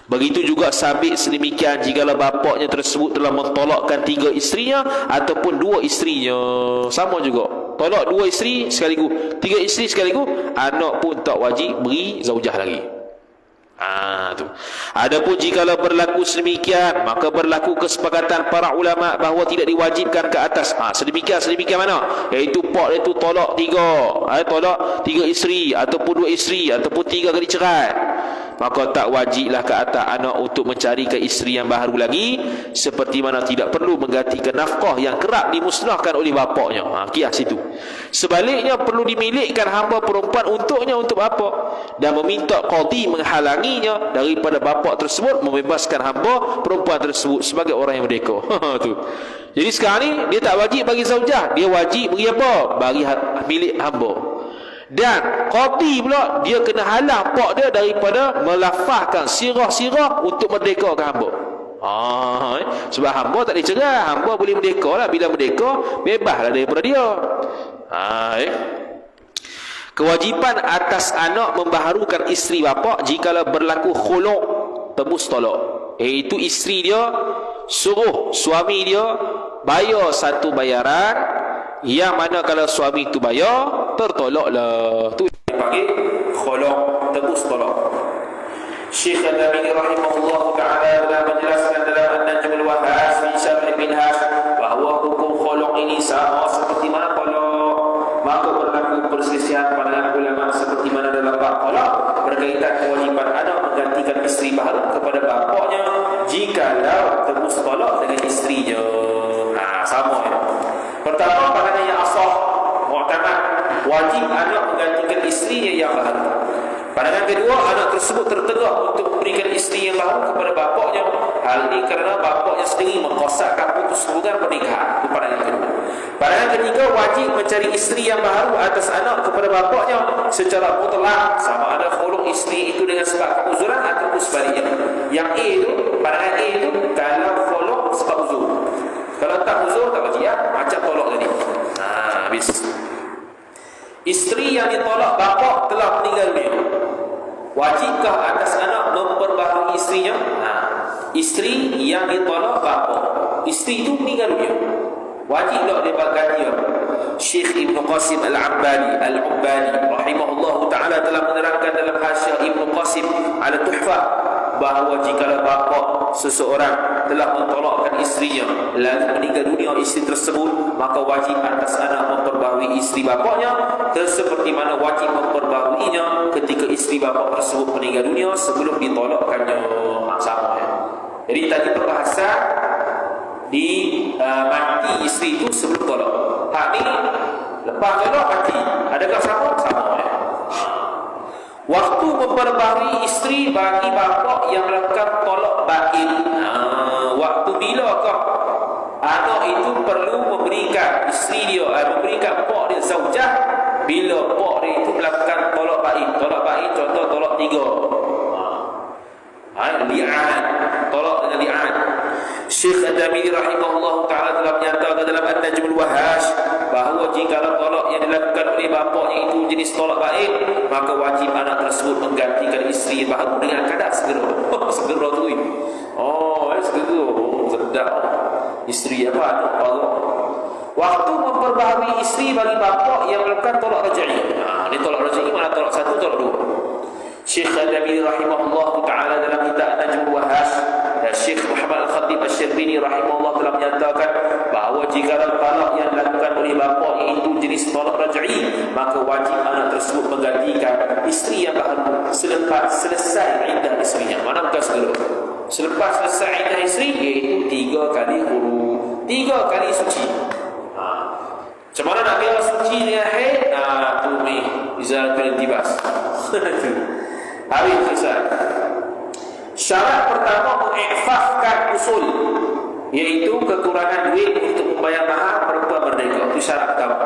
Begitu juga sabit sedemikian jikalau bapaknya tersebut telah mentolakkan 3 isterinya ataupun 2 isterinya. Sama juga, tolak 2 isteri sekaligus, 3 isteri sekaligus, anak pun tak wajib beri zaujah lagi. Tu. Adapun jikalau berlaku sedemikian, maka berlaku kesepakatan para ulama bahawa tidak diwajibkan ke atas. Sedemikian mana? Iaitu pak dia tu tolak 3, tolak 3 isteri ataupun 2 isteri ataupun 3 kali cerai, maka tak wajiblah ke atas anak untuk mencari ke isteri yang baharu lagi, seperti mana tidak perlu menggantikan nafkah yang kerap dimusnahkan oleh bapaknya. Kias itu. Sebaliknya perlu dimilikkan hamba perempuan untuknya untuk bapa, dan meminta qadi menghalanginya daripada bapa tersebut membebaskan hamba perempuan tersebut sebagai orang yang merdeka. Tu. Jadi sekarang ni dia tak wajib bagi zaujah, dia wajib bagi apa? Bagi milik hamba. Dan qadi pula dia kena halang pak dia daripada melafazkan sirah-sirah untuk merdekakan hamba. Sebab hamba tak boleh cerai, hamba boleh merdeka lah. Bila merdeka, bebaslah daripada dia. Kewajipan atas anak membaharukan isteri bapa jikalau berlaku khulu', tebus tolak, iaitu isteri dia suruh suami dia bayar satu bayaran yang mana kalau suami itu bayar, tertolaklah. Tu dipanggil khulu', tebus tolak. Syekh Al-Albani rahimahullah ta'ala telah menjelaskan dalam An-Najmul Wahhaz fi Syarh Minhaj bahawa hukum khulu' ini sama seperti mana talaq. Maka berlaku perselisihan pandangan ulama seperti mana dalam bab talaq berkaitan kewajipan anak menggantikan isteri baharu kepada bapaknya jikalau tebus talak dengan isterinya. Sama ya. Pertama, pandangan yang asah mu'tamad, wajib anak menggantikan isterinya yang baharu. Pandangan kedua, anak tersebut tertegak untuk memberikan isteri yang baharu kepada bapaknya. Hal ini kerana bapaknya sendiri mengkosakkan putus hubungan pernikahan. Itu pandangan kedua. Pandangan ketiga, wajib mencari isteri yang baharu atas anak kepada bapaknya secara mutlak, sama ada khulu' isteri itu dengan sebab keuzuran ataupun sebaliknya. Yang A itu, pandangan A itu kalau khulu' sebab uzur. Kalau tak uzur tak wajib, macam tolak tadi. Habis. Isteri yang ditolak bapak telah meninggal dunia, wajibkah atas anak memperbaharui isterinya? Isteri yang ditolak bapak, isteri itu meninggal dunia, wajib tak dia ganti? Syekh Ibn Qasim Al-Abbani rahimahullah ta'ala telah menerangkan dalam hasyiah Ibn Qasim ala Tuhfah bahawa jikalau bapa seseorang telah mentolakkan isterinya lalu meninggal dunia isteri tersebut, maka wajib atas anak memperbaharui isteri bapaknya seperti mana wajib memperbaharuinya ketika isteri bapa tersebut meninggal dunia sebelum ditolakkannya. Sama ya. Jadi tadi perbahasan di mati isteri itu sebelum tolak. Hak ni lepas tolak mati, adakah sama? Sama ya. Waktu memperbaharui isteri bagi bapa yang melakukan tolak bain, waktu bilakah anak itu perlu memberikan isteri dia, memberikan pak dia zaujah bila pak dia itu melakukan tolak bain. Tolak bain contoh tolak 3. Li'an, tolak dengan li'an. Syekh Ad-Damili rahimahullah ta'ala telah menyatakan dalam An-Najmul Wahash bahawa jika tolak yang dilakukan oleh bapaknya itu jenis tolak baik, maka wajib anak tersebut menggantikan isteri baru dengan kadar segera. Segera tu. Segera. Sedap. Isteri apa? Allah. Waktu memperbaharui isteri bagi bapak yang melakukan tolak raj'i. Ini tolak raj'i mana tolak 1, tolak 2. Syekh Al-Damili rahimahullah ta'ala dalam kitab Najmul Wahash dan Syekh Muhammad Al-Khatib Asy-Syarbini rahimahullah telah menyatakan bahawa jika talak yang dilakukan oleh bapaknya itu jenis talak raj'i, maka wajib anak tersebut menggantikan isteri yang baru selepas selesai iddah isterinya. Mana bukan segera. Selepas selesai iddah isteri, iaitu 3 kali huru, 3 kali suci. Macam mana nak kira suci dengan haid? Tu ni izalatul intibas. Habis selesai. Syarat pertama mengikfafkan usul, iaitu kekurangan duit untuk membayar mahar perempuan merdeka. Itu syarat pertama.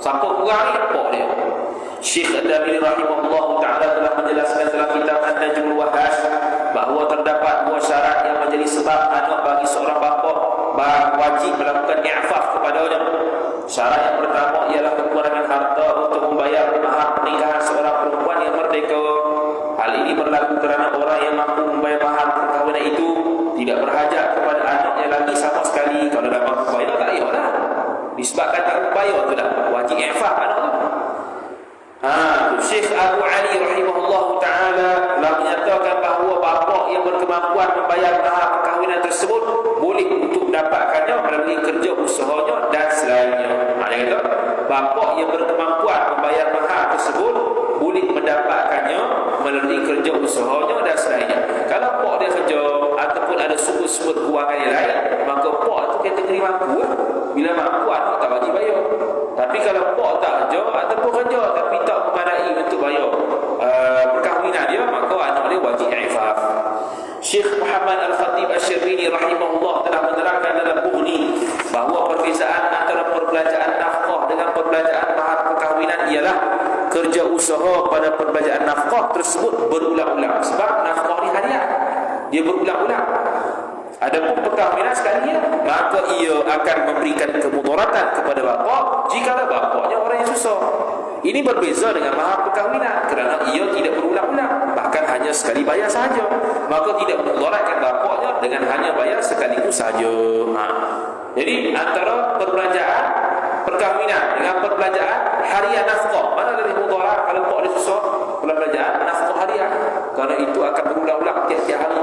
Siapa kurang ni? Pok dia. Syekh Ad-Damili rahimahullah ta'ala telah menjelaskan dalam kitab An-Najmul Wahash bahawa terdapat 2 syarat yang menjadi sebab anak bagi seorang bapa wajib melakukan i'faf kepadanya. Syarat yang pertama ialah kekurangan harta untuk membayar mahar pernikahan seorang perempuan yang merdeka. Hal ini berlaku kerana orang yang mampu membayar mahar perkahwinan itu tidak berhajat kepada anaknya lagi sama sekali. Kalau dah mampu bayar, tak payahlah. Disebabkan tak bayar tu dah wajib i'faf anak tu. Syekh Abu Ali rahimahullah ta'ala telah menyatakan bahawa bapa yang berkemampuan membayar mahar perkahwinan tersebut boleh untuk mendapatkannya melalui kerja usahanya dan selainnya. Dia kata bapa yang berkemampuan membayar mahar tersebut boleh mendapatkannya melalui kerja usahanya dan selainnya. Kalau pak dia kerja ataupun ada sumber-sumber kewangan yang lain, maka pak tu kategori mampu. Bila mampu anak tak bagi bayar. Tapi kalau pak tak kerja ataupun kerja tapi tak memadai untuk bayar perkahwinan dia, maka anak dia wajib i'faf. Syekh Muhammad Al-Khatib Asy-Syarbini rahimahullah telah menerangkan dalam Mughni bahawa perbezaan antara perbelanjaan nafkah dengan perbelanjaan mahar perkahwinan ialah kerja usaha pada perbelanjaan nafkah tersebut berulang-ulang. Sebab nafkah ni harian, dia berulang-ulang. Adapun perkahwinan sekali maka ia akan memberikan kemudaratan kepada bapa jikalau bapaknya orang yang susah. Ini berbeza dengan mahar perkahwinan kerana ia tidak berulang-ulang, bahkan hanya sekali bayar sahaja. Maka tidak memudaratkan bapaknya dengan hanya bayar sekaligus sahaja. Jadi antara perbelanjaan perkahwinan dengan perbelanjaan harian nafkah, mana lebih mudarat? Kalau pak dia susah, perbelanjaan nafkah harian, kerana itu akan berulang-ulang tiap-tiap hari.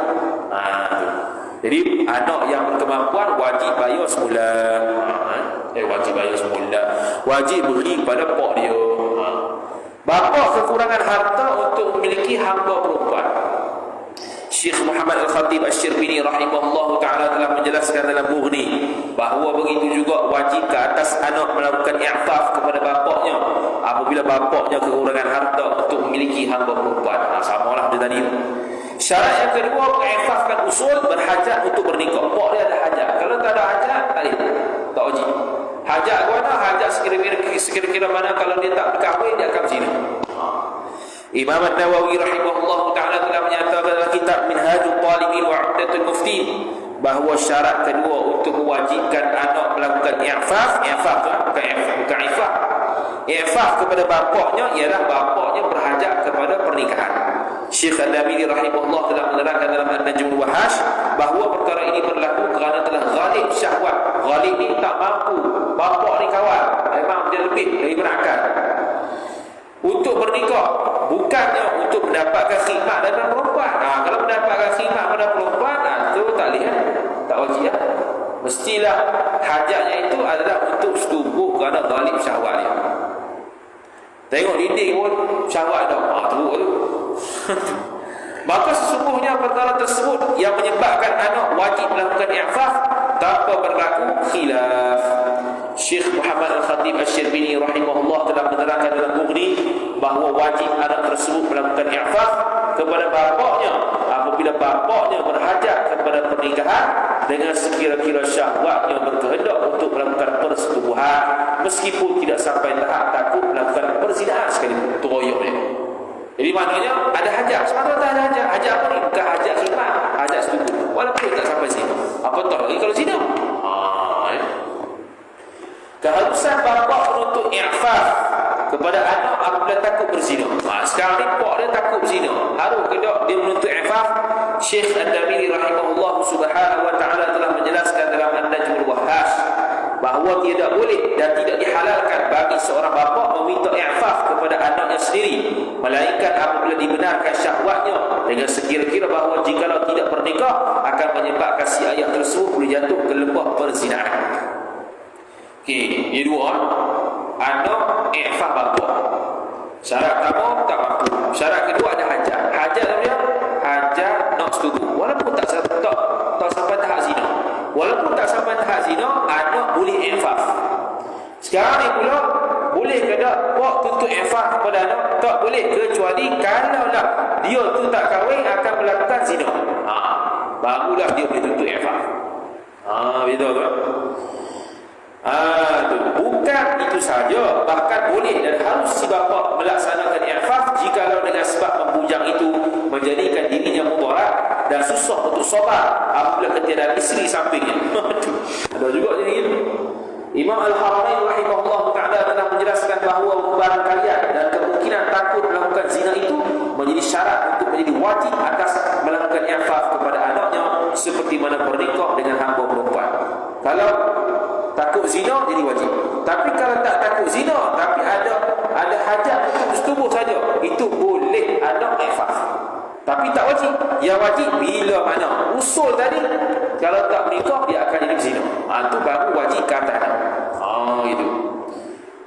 Jadi anak yang berkemampuan wajib bayar semula. Wajib bayar semula. Wajib beri kepada pak dia. Bapa kekurangan harta untuk memiliki hamba perempuan. Syekh Muhammad Al-Khatib Asy-Syarbini rahimahullah ta'ala telah menjelaskan dalam Mughni bahawa begitu juga wajib ke atas anak melakukan i'faf kepada bapaknya apabila bapaknya kekurangan harta untuk memiliki hamba perempuan. Samalah dia tadi. Syarat yang kedua, meng'ifafkan usul berhajat untuk bernikah. Pak dia ada hajat. Kalau tak ada hajat, tak boleh. Tak wajib. Hajat ke mana? Hajat sekira-kira mana kalau dia tak berkahwin, dia akan berzina. Imam An-Nawawi rahimahullah ta'ala telah menyatakan dalam kitab Minhajul Talibin wa 'Umdatul Muftin bahawa syarat kedua untuk mewajibkan anak melakukan i'faf bukan i'faf kepada bapaknya ialah bapaknya berhajat kepada pernikahan. Syekh Al-Damili rahimahullah telah menerangkan dalam An-Najmul Wahash bahawa perkara ini berlaku kerana telah ghalib syahwat. Ghalib ni tak mampu, bapak ni kawan, memang dia lebih berakal untuk bernikah, bukannya untuk mendapatkan khidmat daripada perempuan. Kalau mendapatkan khidmat daripada perempuan, itu tak lihat, tak wajib. Mestilah hajatnya itu adalah untuk setubuh kerana ghalib syahwat dia. Tengok dinding pun syahwat dah, teruk tu. Maka sesungguhnya perkara tersebut yang menyebabkan anak wajib melakukan i'faf tanpa berlaku khilaf. Syekh Muhammad Al-Khatib Asy-Syarbini rahimahullah telah menerangkan dalam Mughni bahawa wajib anak tersebut melakukan i'faf kepada bapaknya apabila bapaknya berhajat kepada pernikahan dengan sekira-kira syahwatnya berkehendak untuk melakukan persetubuhan meskipun tidak sampai tahap takut melakukan perzinahan sekalipun. Itu royok dia. Jadi maknanya ada hajat. Semata-mata ada hajat. Hajat apa ni? Bukan hajat sunat, hajat setubuh. Walaupun tak sampai sini. Apatah lagi kalau zina. Keharusan bapa menuntut i'faf kepada anak apabila takut berzina. Sekarang ni pak dia takut berzina. Harus ke tak dia menuntut i'faf? Syekh Ad-Damiri rahimahullah subhanahu wa ta'ala telah menjelaskan dalam An-Najmul Wahhas bahawa tidak boleh dan tidak dihalalkan bagi seorang bapa meminta i'faf kepada anaknya sendiri, melainkan apabila dibenarkan syahwatnya dengan sekira-kira bahawa jikalau tidak bernikah akan menyebabkan si ayah tersebut boleh jatuh ke lembah perzinahan. Okey, yang dua, anak i'faf bapa. Syarat pertama tak mampu. Syarat kedua ada hajat. Hajat apa dia? Hajat nak setubuh. Walaupun tak sampai tahap zina. Walaupun tak sampai tahap zina, anak boleh i'faf. Sekarang ni pula, boleh ke tak pak tuntut i'faf kepada anak? Tak boleh, kecuali kalaulah dia tu tak kahwin akan melakukan zina. Barulah dia boleh tuntut i'faf. Betul tak? Bukan itu saja, bahkan boleh dan harus si bapa melaksanakan i'faf jikalau dengan sebab membujang itu menjadikan dirinya mudarat dan susah untuk sabar apabila ketiadaan isteri sampingnya. Ada juga jadi gitu. Imam Al-Haramain rahimahullah ta'ala telah menjelaskan bahawa kebaran kalian dan kemungkinan takut melakukan zina itu menjadi syarat untuk menjadi wajib atas melakukan i'faf kepada anaknya seperti mana bernikah dengan hamba perempuan. Kalau takut zina jadi wajib. Tapi kalau tak takut zina tapi ada hajat untuk bersetubuh saja, itu boleh anak i'faf. Tapi tak wajib. Yang wajib bila mana usul tadi, kalau tak menikah dia akan jadi zina. Itu baru wajib kata anak. Itu.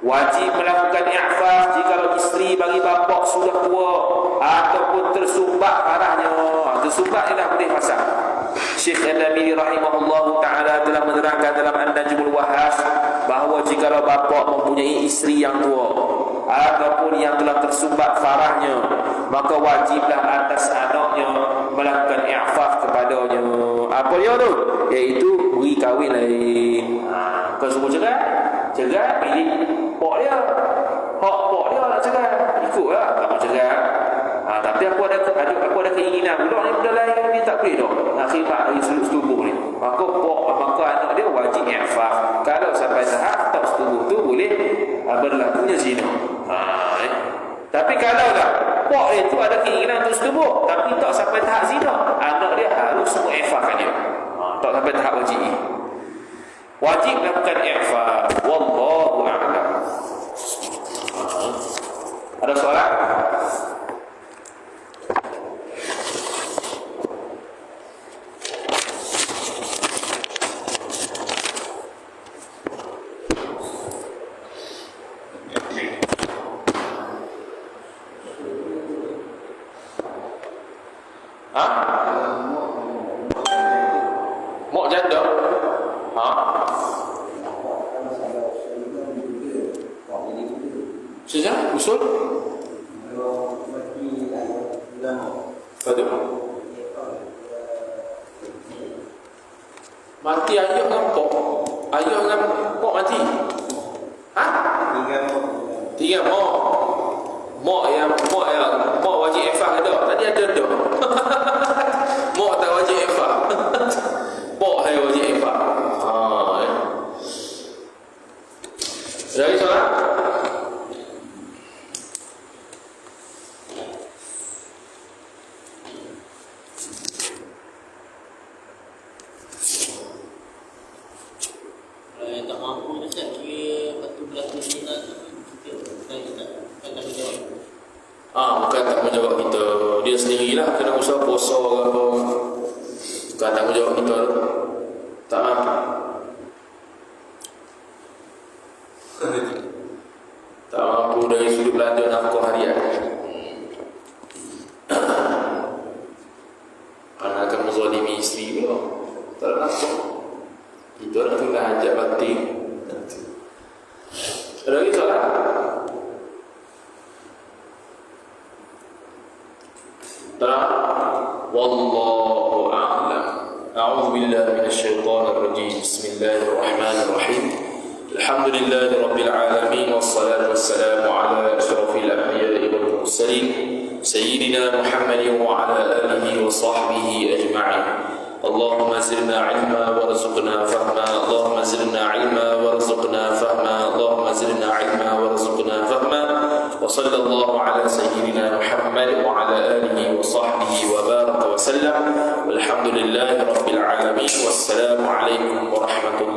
Wajib melakukan i'faf jikalau isteri bagi bapak sudah tua ataupun tersumbat parahnya. Tersumbat ialah boleh masak. Syekh Al-Damiri rahimahullahu ta'ala telah menerangkan dalam An-Najmul Wahhas bahawa jikalau bapa mempunyai isteri yang tua ataupun yang telah tersumbat farahnya, maka wajiblah atas anaknya melakukan i'faf kepadanya. Apa dia tu? Iaitu beri kahwin lain. Kau semua cegat pilih pak dia. Hak pak dia nak cegat, ikutlah. Tak mau cegat. Tapi aku ada keinginan budak ni benda lain ni tak boleh dah. Khidmat dari setubuh ni. Maka anak dia wajib i'faf. Kalau sampai tahap tak setubuh tu boleh berlakunya zina. Tapi kalau dah pak dia tu ada keinginan untuk setubuh tapi tak sampai tahap zina, anak dia harus semua i'fafkan dia. Tak sampai tahap wajib. Wajib melakukan i'faf. Wallahu a'lam. Ada soalan? Mak janda. Sejak usul? Betul. Mati ayah dengan pok. Ayah dengan pok mati. Tiga mak. Mak wajib ifah ada. Tadi ada dah. Mak tak wajib ifah. Pok hai wajib ifah. Jadi soalan? Tak mampu macam kira batu berlaku zina bukan tak menjawab kita. Dia sendirilah kena usaha puasa ke apa. Bukan tak menjawab kita tu. Tak mampu. Tak mampu dari sudut belanja nafkah harian. Anak akan menzalimi isteri pula. Tak ada nafkah. Itu nak tengah hajat batin. Ada lagi soalan? Tak. Wallahu a'lam. أعوذ بالله من الشيطان الرجيم. بسم الله الرحمن الرحيم. الحمد لله رب العالمين، والصلاة والسلام على أشرف الأنبياء والمرسلين سيدنا محمد وعلى آله وصحبه أجمعين. اللهم زدنا علما وارزقنا فهما، اللهم زدنا علما وارزقنا فهما، اللهم زدنا علما وارزقنا فهما. وصلى الله على سيدنا محمد وعلى آله وصحبه وبارك وسلم، والحمد لله رب العالمين، والسلام عليكم ورحمة الله